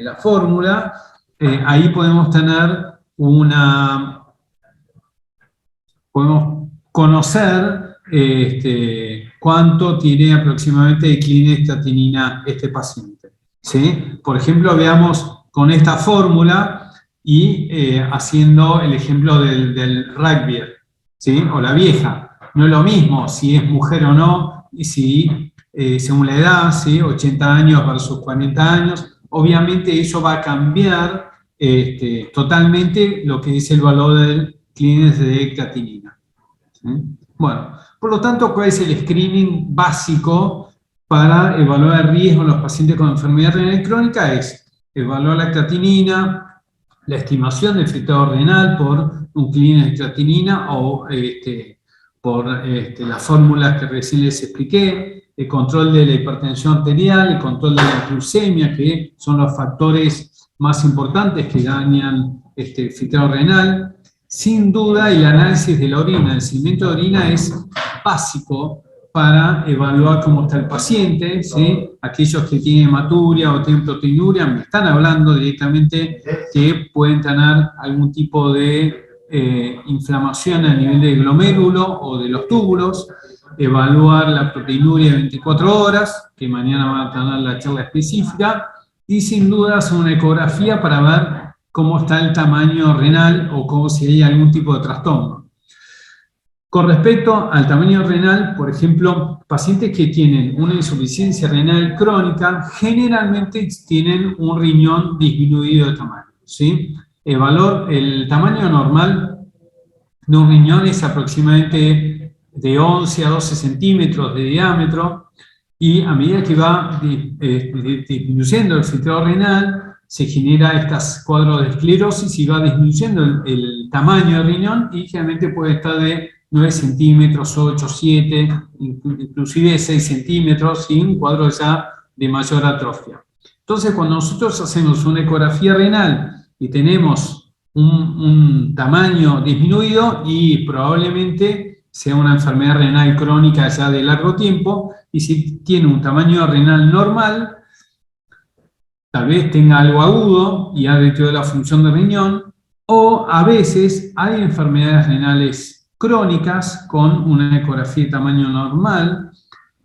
la fórmula, ahí podemos tener podemos conocer cuánto tiene aproximadamente de clearance creatinina este paciente, ¿sí? Por ejemplo, veamos con esta fórmula y haciendo el ejemplo del rugby, ¿sí?, o la vieja. No es lo mismo si es mujer o no, y si, según la edad, ¿sí?, 80 años versus 40 años, obviamente eso va a cambiar totalmente lo que es el valor del clearance de creatinina. ¿Sí? Bueno, por lo tanto, ¿cuál es el screening básico para evaluar el riesgo en los pacientes con enfermedad renal crónica? Es evaluar la creatinina, la estimación del filtrado renal por un clearance de creatinina o por las fórmulas que recién les expliqué, el control de la hipertensión arterial, el control de la glucemia, que son los factores más importantes que dañan el filtrado renal. Sin duda, el análisis de la orina, el seguimiento de orina es básico para evaluar cómo está el paciente, ¿sí? Aquellos que tienen hematuria o tienen proteinuria me están hablando directamente que pueden tener algún tipo de inflamación a nivel del glomérulo o de los túbulos, evaluar la proteinuria de 24 horas, que mañana van a tener la charla específica, y sin duda hacer una ecografía para ver cómo está el tamaño renal o si hay algún tipo de trastorno. Con respecto al tamaño renal, por ejemplo, pacientes que tienen una insuficiencia renal crónica generalmente tienen un riñón disminuido de tamaño, ¿sí? El tamaño normal de un riñón es aproximadamente de 11 a 12 centímetros de diámetro, y a medida que va disminuyendo el filtrado renal, se genera estos cuadros de esclerosis y va disminuyendo el tamaño del riñón, y generalmente puede estar de 9 centímetros, 8, 7, inclusive 6 centímetros, y un cuadro ya de mayor atrofia. Entonces, cuando nosotros hacemos una ecografía renal y tenemos un tamaño disminuido, y probablemente sea una enfermedad renal crónica ya de largo tiempo, y si tiene un tamaño renal normal, tal vez tenga algo agudo y ha deteriorado la función del riñón, o a veces hay enfermedades renales crónicas con una ecografía de tamaño normal,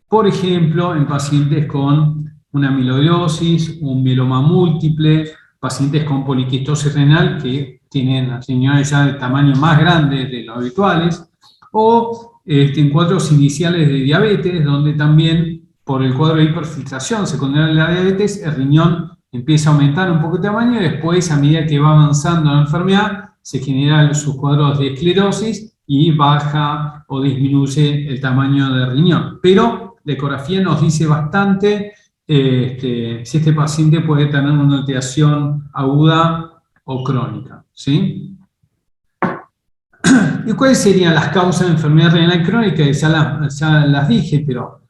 por ejemplo, en pacientes con una amiloidosis, un mieloma múltiple, pacientes con poliquistosis renal que tienen riñones ya de tamaño más grande de los habituales, o en cuadros iniciales de diabetes, donde también por el cuadro de hiperfiltración secundaria de la diabetes, el riñón empieza a aumentar un poco de tamaño, y después, a medida que va avanzando la enfermedad, se generan sus cuadros de esclerosis y baja o disminuye el tamaño del riñón. Pero la ecografía nos dice bastante si este paciente puede tener una alteración aguda o crónica, ¿sí? ¿Y cuáles serían las causas de enfermedad renal crónica? Ya las dije, pero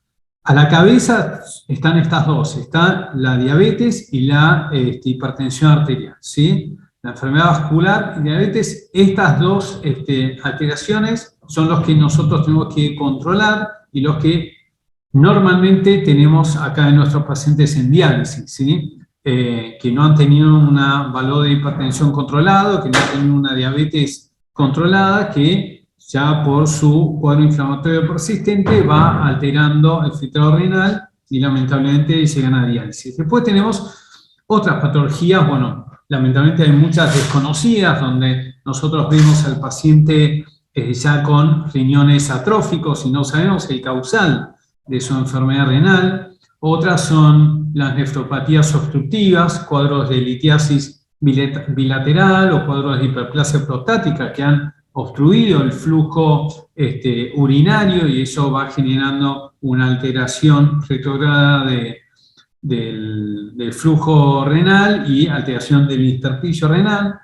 a la cabeza están estas dos, está la diabetes y la hipertensión arterial, ¿sí? La enfermedad vascular y diabetes, estas dos alteraciones son los que nosotros tenemos que controlar y los que normalmente tenemos acá en nuestros pacientes en diálisis, ¿sí? Que no han tenido un valor de hipertensión controlado, que no han tenido una diabetes controlada, que ya por su cuadro inflamatorio persistente va alterando el filtrado renal y lamentablemente llegan a diálisis. Después tenemos otras patologías, bueno, lamentablemente hay muchas desconocidas, donde nosotros vemos al paciente ya con riñones atróficos y no sabemos el causal de su enfermedad renal. Otras son las nefropatías obstructivas, cuadros de litiasis bilateral o cuadros de hiperplasia prostática que han obstruido el flujo urinario, y eso va generando una alteración retrógrada del flujo renal y alteración del intersticio renal.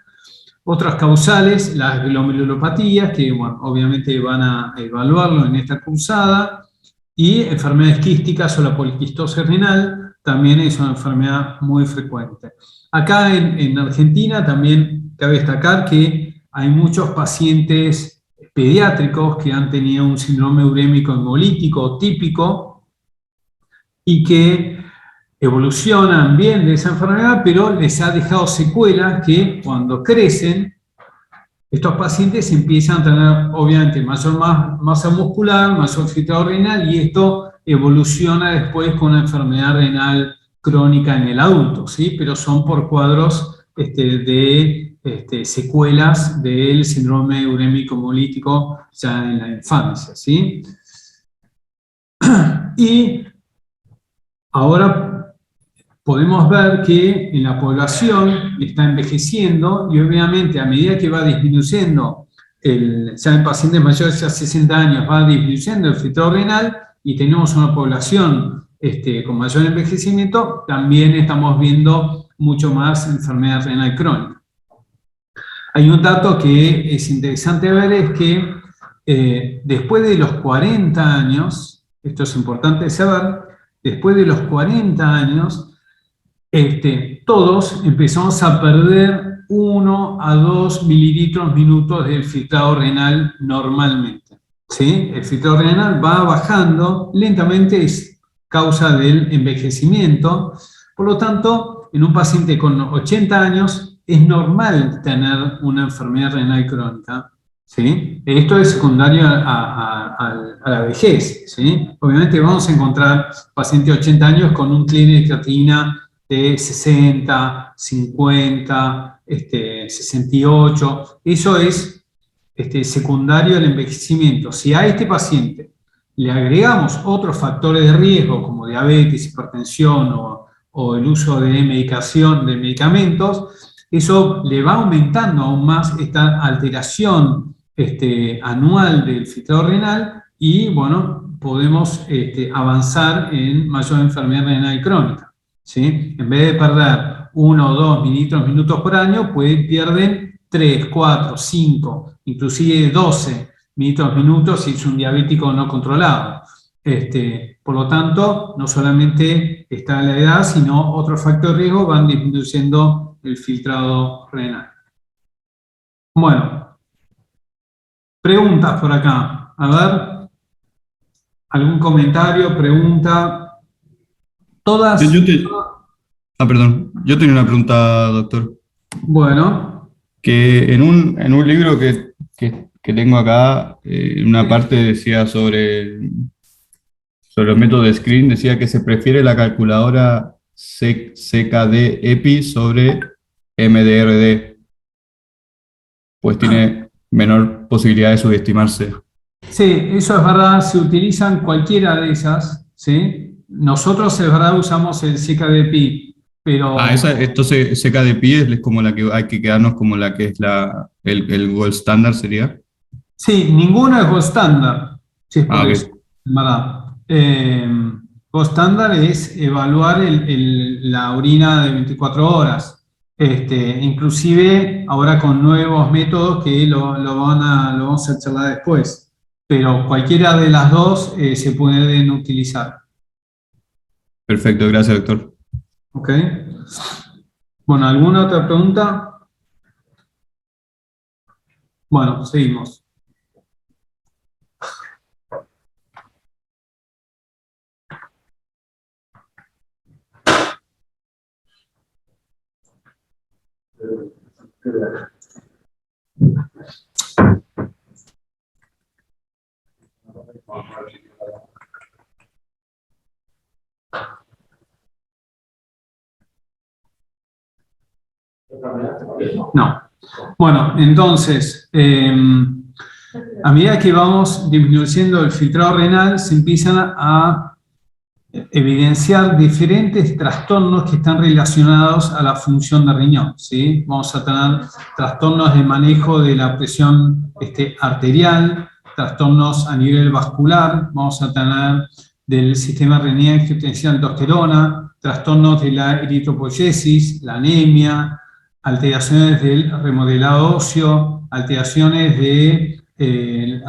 Otras causales, las glomerulopatías, que bueno, obviamente van a evaluarlo en esta cursada, y enfermedades quísticas o la poliquistosis renal, también es una enfermedad muy frecuente. Acá en Argentina también cabe destacar que hay muchos pacientes pediátricos que han tenido un síndrome urémico hemolítico típico y que evolucionan bien de esa enfermedad, pero les ha dejado secuelas que cuando crecen, estos pacientes empiezan a tener, obviamente, mayor masa muscular, mayor filtrado renal, y esto evoluciona después con una enfermedad renal crónica en el adulto, ¿sí? Pero son por cuadros de secuelas del síndrome urémico hemolítico ya en la infancia, ¿sí? Y ahora podemos ver que en la población está envejeciendo, y obviamente a medida que va disminuyendo, ya en pacientes mayores a 60 años va disminuyendo el filtrado renal y tenemos una población con mayor envejecimiento, también estamos viendo mucho más enfermedad renal crónica. Hay un dato que es interesante ver, es que después de los 40 años, esto es importante saber, después de los 40 años, todos empezamos a perder 1 a 2 mililitros minutos del filtrado renal normalmente, ¿sí? El filtrado renal va bajando lentamente, es causa del envejecimiento. Por lo tanto, en un paciente con 80 años es normal tener una enfermedad renal crónica, ¿sí? Esto es secundario a la vejez, ¿sí? Obviamente vamos a encontrar pacientes de 80 años con un clínico de creatinina de 60, 50, 68. Eso es secundario al envejecimiento. Si a este paciente le agregamos otros factores de riesgo como diabetes, hipertensión o el uso de medicación, de medicamentos, eso le va aumentando aún más esta alteración anual del filtrado renal, y bueno, podemos avanzar en mayor enfermedad renal crónica, ¿sí? En vez de perder 1 o 2 minutos por año, pierden 3, 4, 5, inclusive 12 minutos si es un diabético no controlado. Por lo tanto, no solamente está la edad, sino otros factores de riesgo van disminuyendo el filtrado renal. Bueno, preguntas por acá. A ver, algún comentario, pregunta. Todas.
Perdón, yo tenía una pregunta, doctor.
Bueno.
Que en un libro que tengo acá, en una parte decía sobre los métodos de screen, decía que se prefiere la calculadora CKD-EPI sobre MDRD, pues tiene menor posibilidad de subestimarse.
Sí, eso es verdad, se utilizan cualquiera de esas, ¿sí? Nosotros, es verdad, usamos el CKD-PI, pero...
Entonces CKD-PI es como la que hay que quedarnos como la que es el gold standard, ¿sería?
Sí, ninguno es gold standard, si es por eso,
Okay.
¿verdad? Gold standard es evaluar la orina de 24 horas. Inclusive ahora con nuevos métodos que lo vamos a charlar después. Pero cualquiera de las dos se pueden utilizar.
Perfecto, gracias, doctor.
¿Ok? Bueno, ¿alguna otra pregunta? Bueno, seguimos. No. Bueno, entonces, a medida que vamos disminuyendo el filtrado renal, se empiezan a evidenciar diferentes trastornos que están relacionados a la función del riñón, ¿sí? Vamos a tener trastornos de manejo de la presión arterial, trastornos a nivel vascular, vamos a tener del sistema renina angiotensina aldosterona, trastornos de la eritropoyesis, la anemia, alteraciones del remodelado óseo, alteraciones de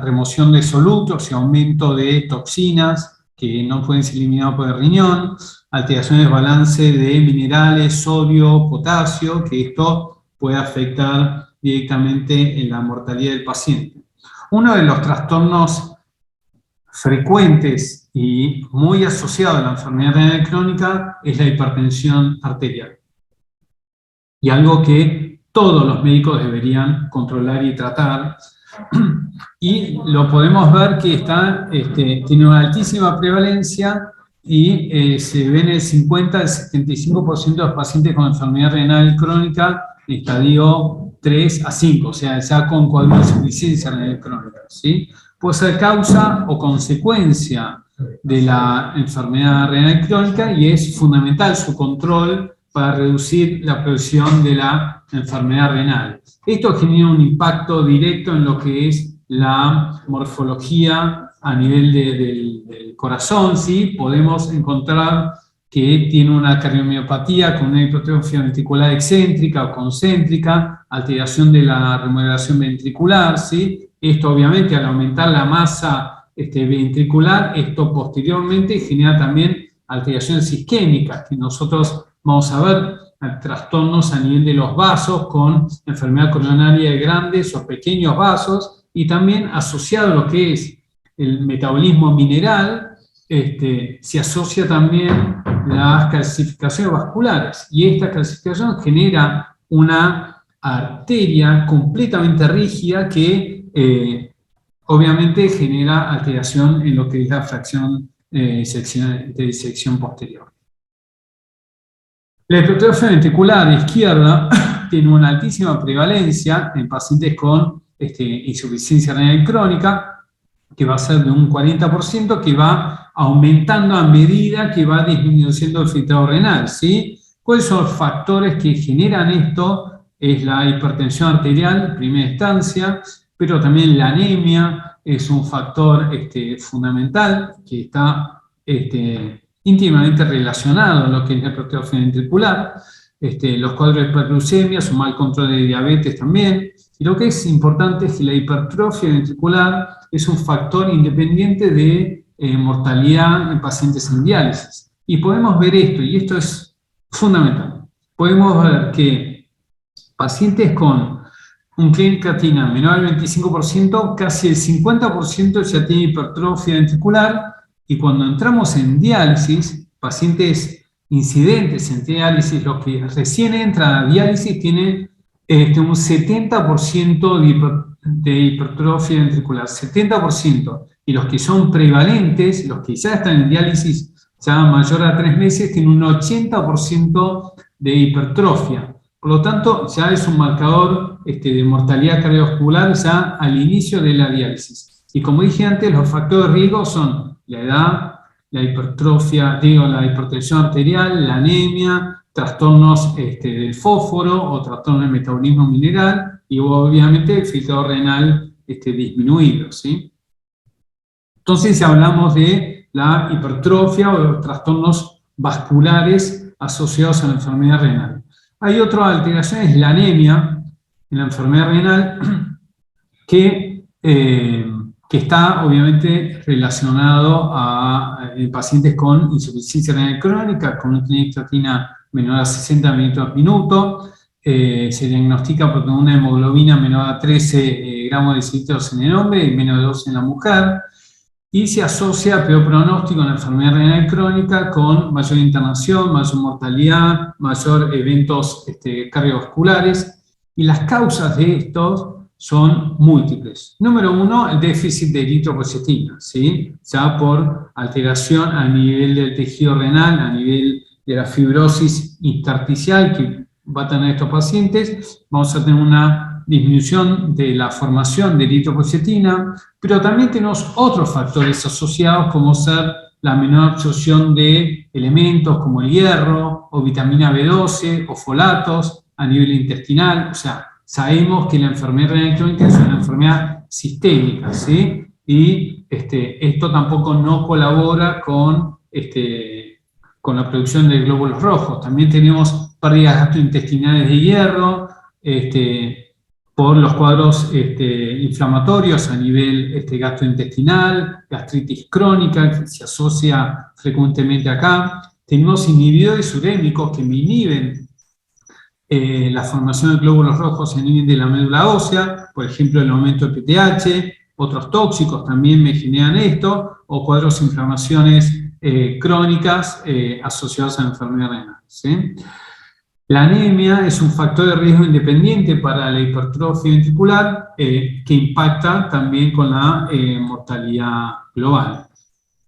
remoción de solutos y aumento de toxinas que no pueden ser eliminados por el riñón, alteraciones de balance de minerales, sodio, potasio, que esto puede afectar directamente en la mortalidad del paciente. Uno de los trastornos frecuentes y muy asociados a la enfermedad renal crónica es la hipertensión arterial. Y algo que todos los médicos deberían controlar y tratar. Y lo podemos ver que tiene una altísima prevalencia y se ve en el 50 al 75% de los pacientes con enfermedad renal crónica en estadio 3 a 5, o sea, ya con cuadro de insuficiencia renal crónica, ¿sí? Puede ser causa o consecuencia de la enfermedad renal crónica y es fundamental su control para reducir la progresión de la enfermedad renal. Esto genera un impacto directo en lo que es la morfología a nivel del corazón, ¿sí? Podemos encontrar que tiene una cardiomiopatía con una hipertrofia ventricular excéntrica o concéntrica, alteración de la remodelación ventricular, ¿sí? Esto obviamente al aumentar la masa ventricular, esto posteriormente genera también alteraciones isquémicas, que nosotros vamos a ver trastornos a nivel de los vasos con enfermedad coronaria de grandes o pequeños vasos y también asociado a lo que es el metabolismo mineral, se asocia también las calcificaciones vasculares y esta calcificación genera una arteria completamente rígida que obviamente genera alteración en lo que es la fracción de disección posterior. La hipertrofia ventricular izquierda tiene una altísima prevalencia en pacientes con insuficiencia renal crónica, que va a ser de un 40%, que va aumentando a medida que va disminuyendo el filtrado renal, ¿sí? ¿Cuáles son los factores que generan esto? Es la hipertensión arterial en primera instancia, pero también la anemia es un factor fundamental que está íntimamente relacionado a lo que es la hipertrofia ventricular, los cuadros de hiperglucemia, su mal control de diabetes también, y lo que es importante es que la hipertrofia ventricular es un factor independiente de mortalidad en pacientes en diálisis. Y podemos ver esto, y esto es fundamental, podemos ver que pacientes con un creatinina menor al 25%, casi el 50% ya tiene hipertrofia ventricular, y cuando entramos en diálisis, pacientes incidentes en diálisis, los que recién entran a diálisis tienen un 70% de hipertrofia ventricular, 70%, y los que son prevalentes, los que ya están en diálisis ya mayor a 3 meses, tienen un 80% de hipertrofia. Por lo tanto, ya es un marcador de mortalidad cardiovascular ya al inicio de la diálisis. Y como dije antes, los factores de riesgo son la edad, la hipertrofia, la hipertensión arterial, la anemia, trastornos del fósforo o trastornos del metabolismo mineral y obviamente el filtrado renal disminuido, ¿sí? Entonces hablamos de la hipertrofia o de los trastornos vasculares asociados a la enfermedad renal. Hay otra alteración, es la anemia en la enfermedad renal que está obviamente relacionado a pacientes con insuficiencia renal crónica, con una creatinina menor a 60 minutos, se diagnostica por una hemoglobina menor a 13 gramos de decilitros en el hombre y menos de 2 en la mujer, y se asocia a peor pronóstico en la enfermedad renal crónica con mayor internación, mayor mortalidad, mayor eventos cardiovasculares, y las causas de estos son múltiples. Número 1, el déficit de eritropoyetina, ¿sí? Ya por alteración a nivel del tejido renal, a nivel de la fibrosis intersticial, que va a tener estos pacientes? Vamos a tener una disminución de la formación de eritropoyetina, pero también tenemos otros factores asociados como ser la menor absorción de elementos como el hierro o vitamina B12 o folatos a nivel intestinal. O sea, sabemos que la enfermedad renal crónica es una enfermedad sistémica, ¿sí? Y esto tampoco no colabora con la producción de glóbulos rojos. También tenemos pérdidas gastrointestinales de hierro, por los cuadros inflamatorios a nivel gastrointestinal, gastritis crónica, que se asocia frecuentemente acá. Tenemos inhibidores urémicos que me inhiben la formación de glóbulos rojos a nivel de la médula ósea, por ejemplo, el aumento de PTH, otros tóxicos también me generan esto, o cuadros de inflamaciones crónicas asociadas a la enfermedad renal, ¿sí? La anemia es un factor de riesgo independiente para la hipertrofia ventricular que impacta también con la mortalidad global.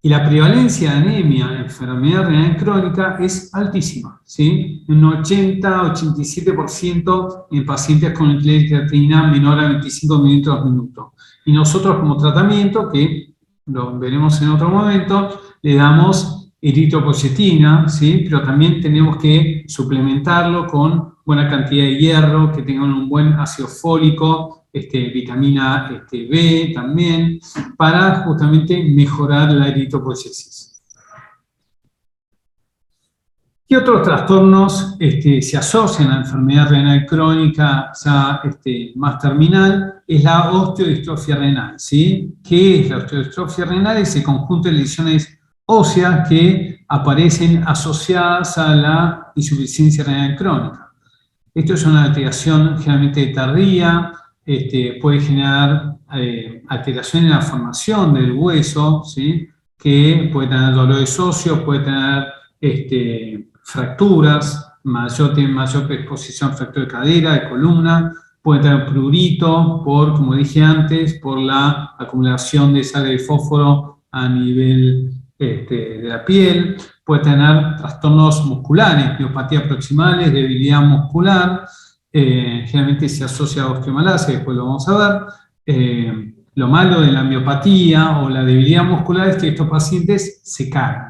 Y la prevalencia de anemia en enfermedad renal crónica es altísima, ¿sí? Un 80-87% en pacientes con creatinina menor a 25 mililitros por minuto. Y nosotros como tratamiento, que lo veremos en otro momento, le damos eritropoyetina, ¿sí? Pero también tenemos que suplementarlo con buena cantidad de hierro, que tengan un buen ácido fólico, vitamina B también, para justamente mejorar la eritropoyesis. ¿Qué otros trastornos se asocian a la enfermedad renal crónica ya más terminal? Es la osteodistrofia renal, ¿sí? ¿Qué es la osteodistrofia renal? Es el conjunto de lesiones óseas que aparecen asociadas a la insuficiencia renal crónica. Esto es una alteración generalmente tardía, puede generar alteración en la formación del hueso, ¿sí? Que puede tener dolores óseos, puede tener fracturas, tiene mayor exposición a fractura de cadera, de columna, puede tener prurito, como dije antes, por la acumulación de sal de fósforo a nivel de la piel, puede tener trastornos musculares, miopatía proximales, debilidad muscular, generalmente se asocia a osteomalacia, después lo vamos a ver. Lo malo de la miopatía o la debilidad muscular es que estos pacientes se caen,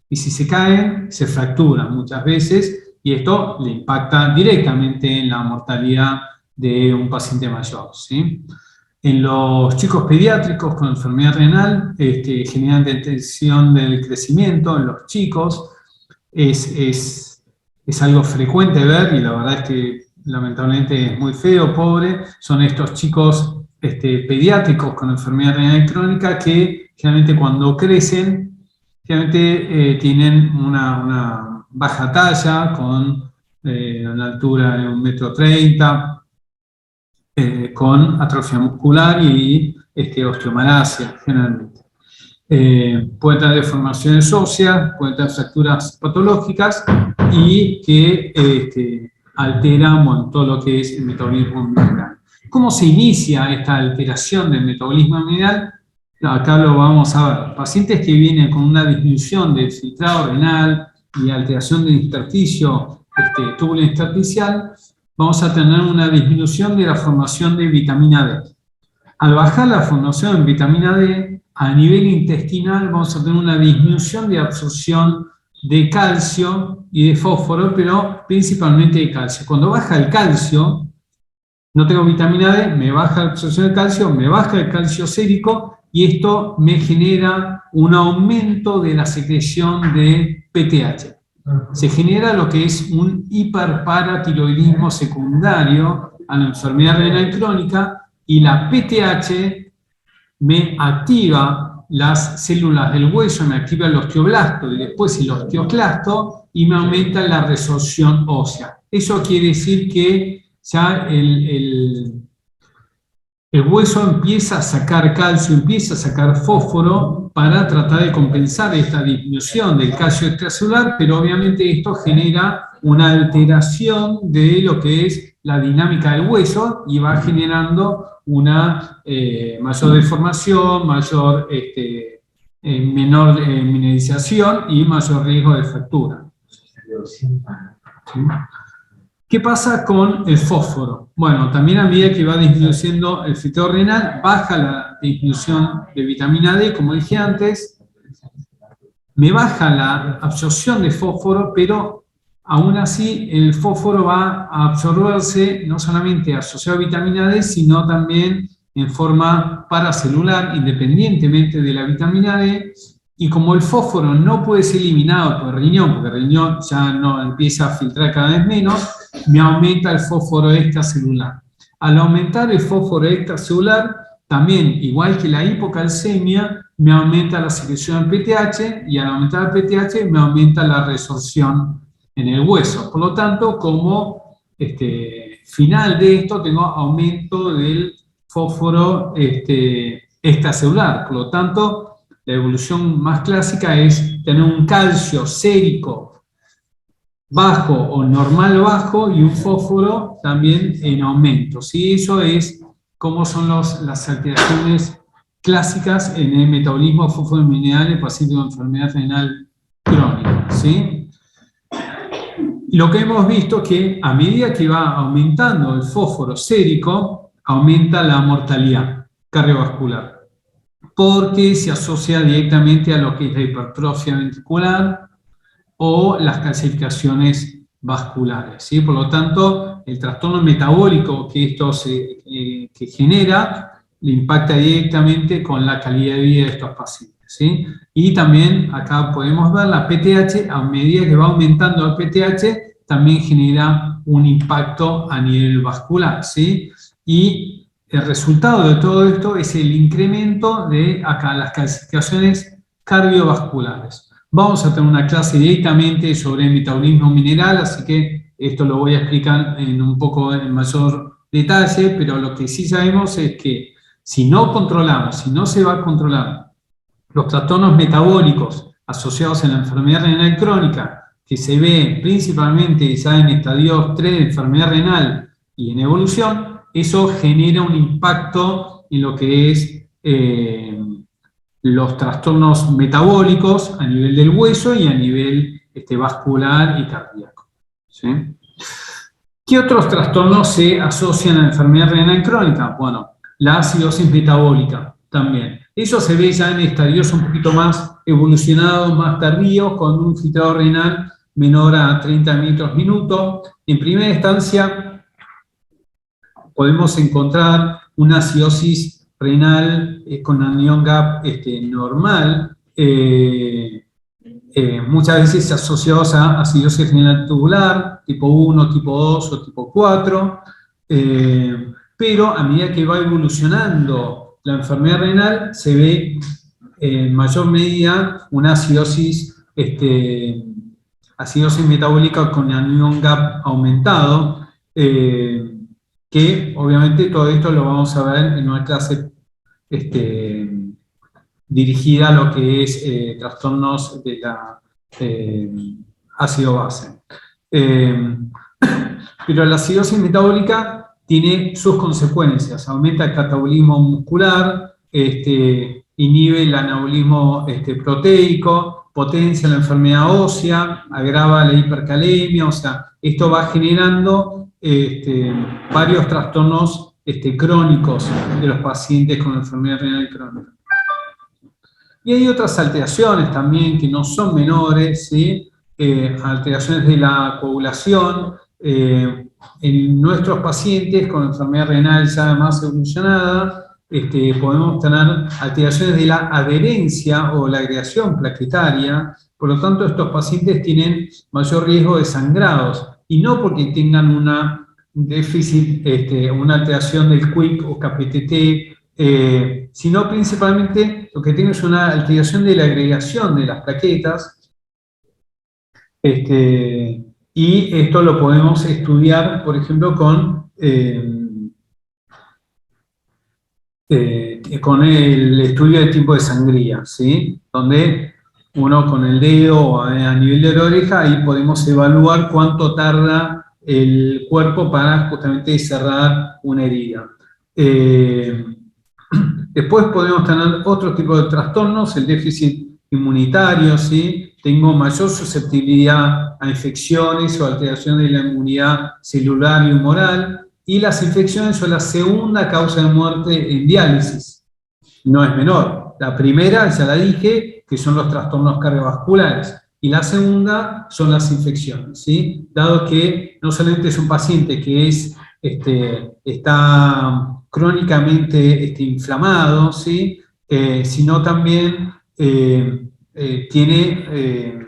y si se caen, se fracturan muchas veces, y esto le impacta directamente en la mortalidad de un paciente mayor, ¿sí? En los chicos pediátricos con enfermedad renal, generan detención del crecimiento en los chicos, es algo frecuente ver, y la verdad es que lamentablemente es muy feo, pobre, son estos chicos pediátricos con enfermedad renal crónica que generalmente cuando crecen, generalmente tienen una baja talla, con una altura de 1,30 m, con atrofia muscular y osteomalacia, generalmente. Pueden tener deformaciones óseas, pueden tener fracturas patológicas y que alteran todo lo que es el metabolismo mineral. ¿Cómo se inicia esta alteración del metabolismo mineral? Acá lo vamos a ver. Pacientes que vienen con una disminución del filtrado renal y alteración del intersticio, túbulo intersticial, vamos a tener una disminución de la formación de vitamina D. Al bajar la formación de vitamina D, a nivel intestinal vamos a tener una disminución de absorción de calcio y de fósforo, pero principalmente de calcio. Cuando baja el calcio, no tengo vitamina D, me baja la absorción de calcio, me baja el calcio sérico, y esto me genera un aumento de la secreción de PTH. Se genera lo que es un hiperparatiroidismo secundario a la enfermedad renal crónica, y la PTH me activa las células del hueso, me activa el osteoblasto y después el osteoclasto, y me aumenta la resorción ósea. Eso quiere decir que ya el hueso empieza a sacar calcio, empieza a sacar fósforo para tratar de compensar esta disminución del calcio extracelular, pero obviamente esto genera una alteración de lo que es la dinámica del hueso y va generando una mayor deformación, menor mineralización y mayor riesgo de fractura. ¿Sí? ¿Qué pasa con el fósforo? Bueno, también a medida que va disminuyendo el filtrado renal, baja la disminución de vitamina D, como dije antes, me baja la absorción de fósforo, pero aún así el fósforo va a absorberse no solamente asociado a vitamina D, sino también en forma paracelular, independientemente de la vitamina D, y como el fósforo no puede ser eliminado por el riñón, porque el riñón ya no empieza a filtrar cada vez menos, me aumenta el fósforo extracelular. Al aumentar el fósforo extracelular, también, igual que la hipocalcemia, me aumenta la secreción del PTH, y al aumentar el PTH me aumenta la resorción en el hueso. Por lo tanto, como final de esto, tengo aumento del fósforo extracelular. Por lo tanto, la evolución más clásica es tener un calcio sérico bajo o normal bajo y un fósforo también en aumento, ¿sí? Eso es cómo son las alteraciones clásicas en el metabolismo fosfodiesterona en pacientes con enfermedad renal crónica, ¿sí? Lo que hemos visto es que a medida que va aumentando el fósforo sérico, aumenta la mortalidad cardiovascular, porque se asocia directamente a lo que es la hipertrofia ventricular o las calcificaciones vasculares, ¿sí? Por lo tanto, el trastorno metabólico que esto que genera le impacta directamente con la calidad de vida de estos pacientes, ¿sí? Y también acá podemos ver la PTH, a medida que va aumentando el PTH, también genera un impacto a nivel vascular, ¿sí? Y el resultado de todo esto es el incremento de acá las calcificaciones cardiovasculares. Vamos a tener una clase directamente sobre el metabolismo mineral, así que esto lo voy a explicar un poco en mayor detalle, pero lo que sí sabemos es que si no controlamos, si no se va a controlar los trastornos metabólicos asociados a la enfermedad renal crónica, que se ve principalmente ya en estadios 3 de enfermedad renal y en evolución, eso genera un impacto en lo que es los trastornos metabólicos a nivel del hueso y a nivel vascular y cardíaco, ¿sí? ¿Qué otros trastornos se asocian a la enfermedad renal crónica? Bueno, la acidosis metabólica también. Eso se ve ya en estadios un poquito más evolucionados, más tardíos, con un filtrado renal menor a 30 litros/minuto. En primera instancia, podemos encontrar una acidosis renal con anión GAP normal, muchas veces asociados a acidosis renal tubular, tipo 1, tipo 2 o tipo 4, pero a medida que va evolucionando la enfermedad renal, se ve en mayor medida una acidosis metabólica con anión GAP aumentado, que obviamente todo esto lo vamos a ver en una clase dirigida a lo que es trastornos de la ácido base. Pero la acidosis metabólica tiene sus consecuencias, aumenta el catabolismo muscular, inhibe el anabolismo proteico, potencia la enfermedad ósea, agrava la hipercalemia, o sea, esto va generando varios trastornos crónicos de los pacientes con enfermedad renal crónica. Y hay otras alteraciones también que no son menores, ¿sí? Alteraciones de la coagulación. En nuestros pacientes con enfermedad renal ya más evolucionada, podemos tener alteraciones de la adherencia o la agregación plaquetaria. Por lo tanto, estos pacientes tienen mayor riesgo de sangrados, y no porque tengan una déficit, una alteración del QIC o KPTT, sino principalmente lo que tiene es una alteración de la agregación de las plaquetas, y esto lo podemos estudiar, por ejemplo, con el estudio de tipo de sangría, ¿sí? Donde uno con el dedo o a nivel de la oreja, ahí podemos evaluar cuánto tarda el cuerpo para justamente cerrar una herida. Después podemos tener otro tipo de trastornos, el déficit inmunitario, ¿sí? tengo mayor susceptibilidad a infecciones o alteraciones de la inmunidad celular y humoral, y las infecciones son la segunda causa de muerte en diálisis. No es menor. La primera, ya la dije, que son los trastornos cardiovasculares, y la segunda son las infecciones, ¿sí? Dado que no solamente es un paciente que está crónicamente inflamado, ¿sí? Sino también tiene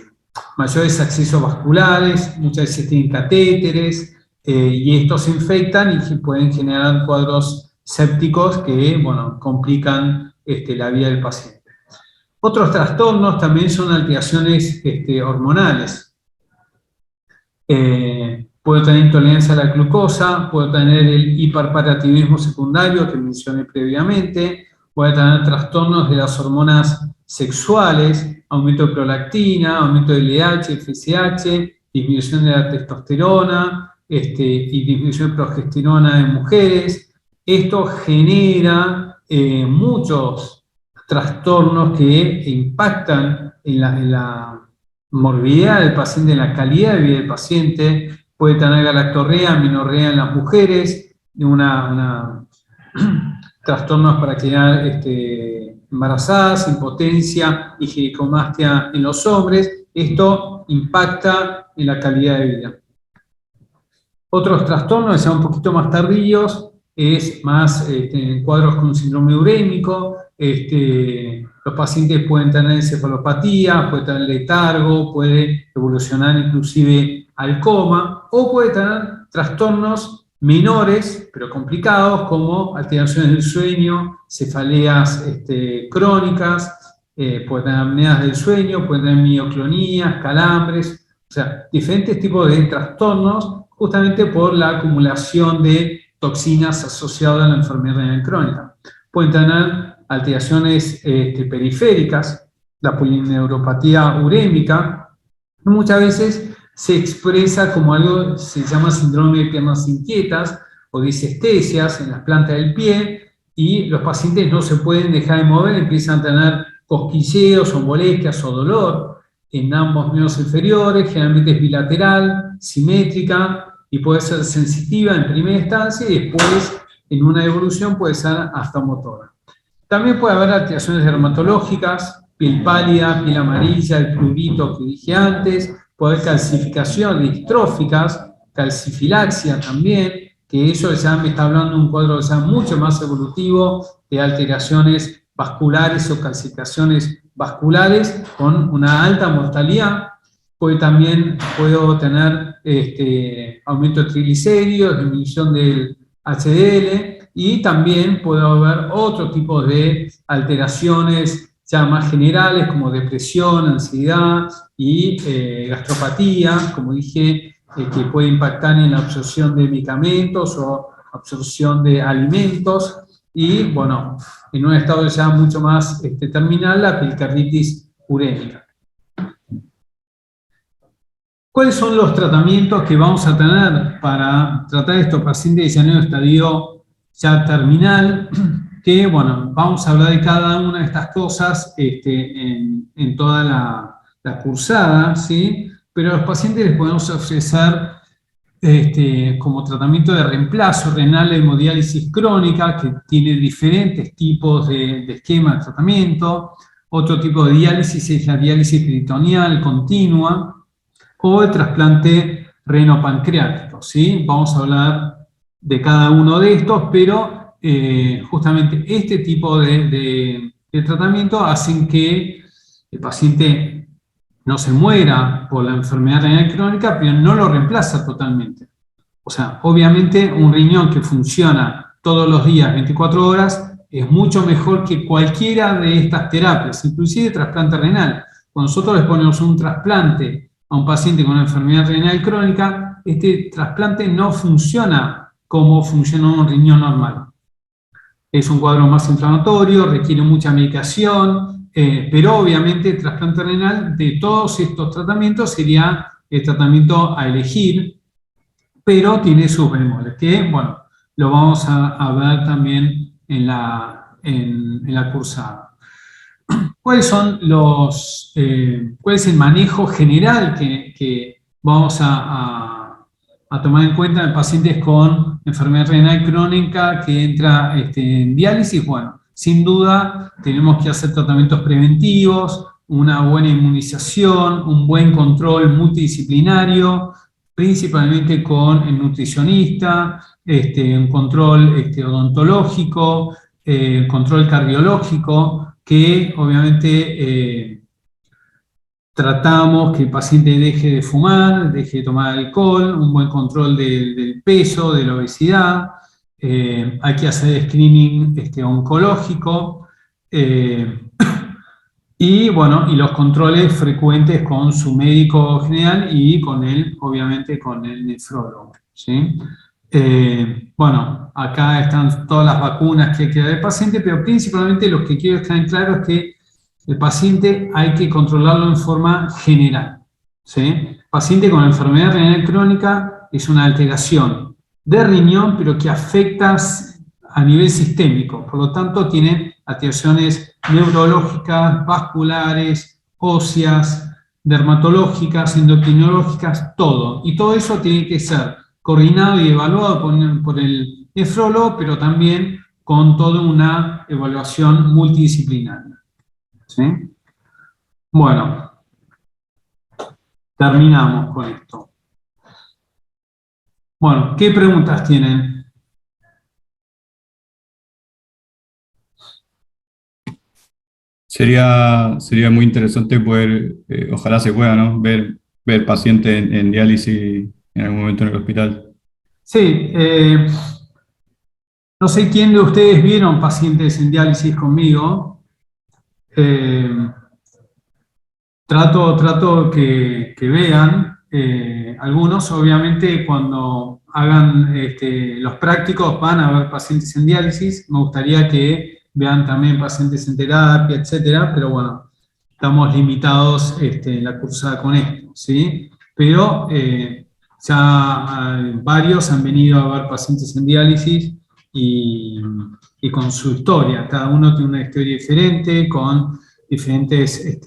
mayores accesos vasculares, muchas veces tienen catéteres, y estos se infectan y pueden generar cuadros sépticos que, bueno, complican la vida del paciente. Otros trastornos también son alteraciones hormonales. Puedo tener intolerancia a la glucosa, puedo tener el hiperparativismo secundario que mencioné previamente, puedo tener trastornos de las hormonas sexuales, aumento de prolactina, aumento de LH, FSH, disminución de la testosterona y disminución de progesterona en mujeres. Esto genera muchos trastornos que impactan en la morbididad del paciente, en la calidad de vida del paciente. Puede tener galactorrea, amenorrea en las mujeres, trastornos para quedar embarazadas, impotencia y ginecomastia en los hombres. Esto impacta en la calidad de vida. Otros trastornos, ya un poquito más tardíos, es más en cuadros con síndrome urémico. Los pacientes pueden tener encefalopatía, pueden tener letargo, puede evolucionar inclusive al coma, o puede tener trastornos menores, pero complicados, como alteraciones del sueño, cefaleas crónicas, puede tener apneas del sueño, puede tener mioclonías, calambres, o sea, diferentes tipos de trastornos, justamente por la acumulación de toxinas asociadas a la enfermedad renal crónica. Pueden tener alteraciones periféricas, la polineuropatía urémica, muchas veces se expresa como algo que se llama síndrome de piernas inquietas o disestesias en las plantas del pie, y los pacientes no se pueden dejar de mover, empiezan a tener cosquilleos o molestias o dolor en ambos miembros inferiores, generalmente es bilateral, simétrica, y puede ser sensitiva en primera instancia y después, en una evolución, puede ser hasta motora. También puede haber alteraciones dermatológicas, piel pálida, piel amarilla, el prurito que dije antes, puede haber calcificaciones distróficas, calcifilaxia también, que eso ya me está hablando de un cuadro ya mucho más evolutivo de alteraciones vasculares o calcificaciones vasculares con una alta mortalidad. Puedo tener aumento de triglicéridos, disminución del HDL, y también puede haber otro tipo de alteraciones ya más generales como depresión, ansiedad y gastropatía, como dije, que puede impactar en la absorción de medicamentos o absorción de alimentos, y bueno, en un estado ya mucho más terminal, la pericarditis urémica. ¿Cuáles son los tratamientos que vamos a tener para tratar estos pacientes ya en un estadio ya terminal? Que, bueno, vamos a hablar de cada una de estas cosas en toda la cursada, ¿sí? Pero a los pacientes les podemos ofrecer como tratamiento de reemplazo renal hemodiálisis crónica, que tiene diferentes tipos de esquema de tratamiento. Otro tipo de diálisis es la diálisis peritoneal continua, o el trasplante renopancreático, ¿sí? Vamos a hablar de cada uno de estos, pero justamente este tipo de tratamiento hacen que el paciente no se muera por la enfermedad renal crónica, pero no lo reemplaza totalmente. O sea, obviamente un riñón que funciona todos los días, 24 horas, es mucho mejor que cualquiera de estas terapias, inclusive trasplante renal. Cuando nosotros les ponemos un trasplante a un paciente con una enfermedad renal crónica, este trasplante no funciona como funciona un riñón normal. Es un cuadro más inflamatorio, requiere mucha medicación, pero obviamente el trasplante renal de todos estos tratamientos sería el tratamiento a elegir, pero tiene sus bemoles, que bueno, lo vamos a ver también en la cursada. ¿cuáles son cuál es el manejo general que vamos a tomar en cuenta en pacientes con enfermedad renal crónica que entra en diálisis? Bueno, sin duda tenemos que hacer tratamientos preventivos, una buena inmunización, un buen control multidisciplinario, principalmente con el nutricionista, un control odontológico, control cardiológico, que obviamente tratamos que el paciente deje de fumar, deje de tomar alcohol, un buen control del peso, de la obesidad, hay que hacer screening oncológico, y bueno, y los controles frecuentes con su médico general y con él, obviamente, con el nefrólogo, ¿sí? Bueno, acá están todas las vacunas que hay que dar al paciente, pero principalmente lo que quiero dejar en claro es que el paciente hay que controlarlo en forma general, ¿sí? El paciente con enfermedad renal crónica es una alteración de riñón, pero que afecta a nivel sistémico, por lo tanto tiene alteraciones neurológicas, vasculares, óseas, dermatológicas, endocrinológicas, todo. Y todo eso tiene que ser coordinado y evaluado por el nefrólogo, pero también con toda una evaluación multidisciplinaria, ¿sí? Bueno, terminamos con esto. Bueno, ¿qué preguntas tienen?
Sería muy interesante poder, ojalá se pueda, ¿no? Ver pacientes en diálisis en algún momento en el hospital.
Sí, no sé quién de ustedes vieron pacientes en diálisis conmigo. Trato que vean. Algunos, obviamente, cuando hagan los prácticos van a ver pacientes en diálisis. Me gustaría que vean también pacientes en terapia, etcétera, pero bueno, estamos limitados en la cursada con esto, ¿sí? Pero ya varios han venido a ver pacientes en diálisis y con su historia. Cada uno tiene una historia diferente, con diferentes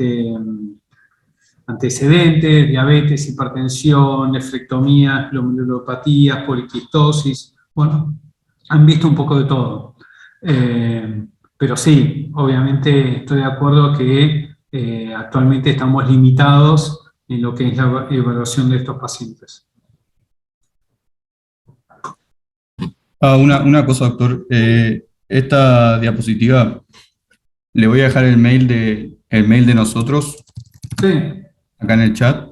antecedentes, diabetes, hipertensión, nefrectomías, glomerulopatías, poliquistosis. Bueno, han visto un poco de todo. Pero sí, obviamente estoy de acuerdo que actualmente estamos limitados en lo que es la evaluación de estos pacientes.
Una cosa, doctor. Esta diapositiva, le voy a dejar el mail de nosotros
Sí,
acá en el chat,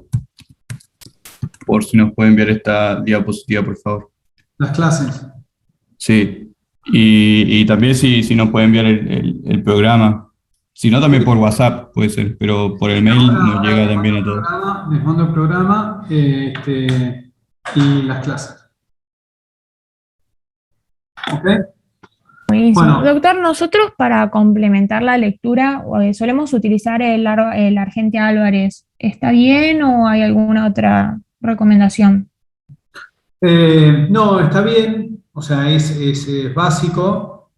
por si nos puede enviar esta diapositiva, por favor.
las clases.
Sí, y también si nos puede enviar el programa, si no también por WhatsApp puede ser, pero por el mail nos llega también a todos.
Les mando el programa y las clases. ¿Ok?
Buenísimo.
Bueno.
Doctor, nosotros para complementar la lectura solemos utilizar el Argentia Álvarez. ¿Está bien o hay alguna otra recomendación?
No, está bien, o sea, es básico,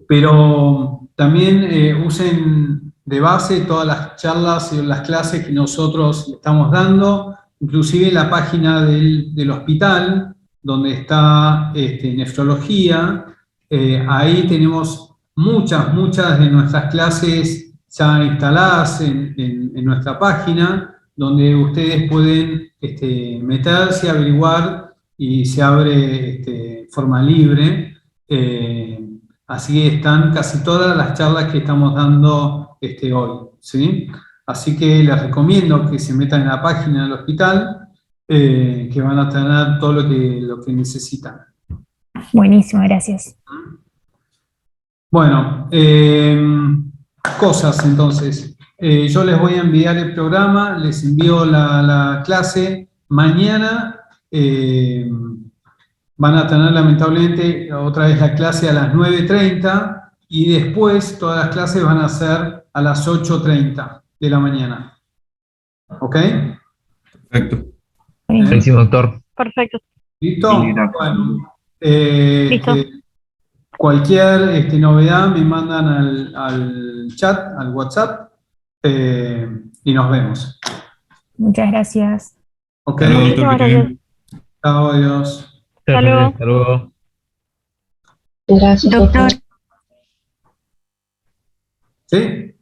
pero también usen de base todas las charlas y las clases que nosotros estamos dando, inclusive la página del hospital, donde está nefrología, ahí tenemos muchas de nuestras clases ya instaladas en nuestra página, donde ustedes pueden meterse, averiguar y se abre forma libre. Así están casi todas las charlas que estamos dando hoy, ¿sí? Así que les recomiendo que se metan en la página del hospital, que van a tener todo lo que necesitan.
Buenísimo, gracias.
Bueno, cosas entonces. Yo les voy a enviar el programa, les envío la clase. Mañana van a tener lamentablemente otra vez la clase a las 9:30 y después todas las clases van a ser a las 8:30 de la mañana. ¿Ok?
Perfecto.
Buenísimo, doctor.
Perfecto.
¿Listo?
Sí, gracias.
Bueno,
Listo.
Cualquier novedad me mandan al chat, al WhatsApp, y nos vemos.
Muchas gracias.
Ok,
Hasta luego, doctor, que esté bien.
chao, adiós.
Hasta luego.
Hasta luego.
Gracias,
Doctor,
¿Sí?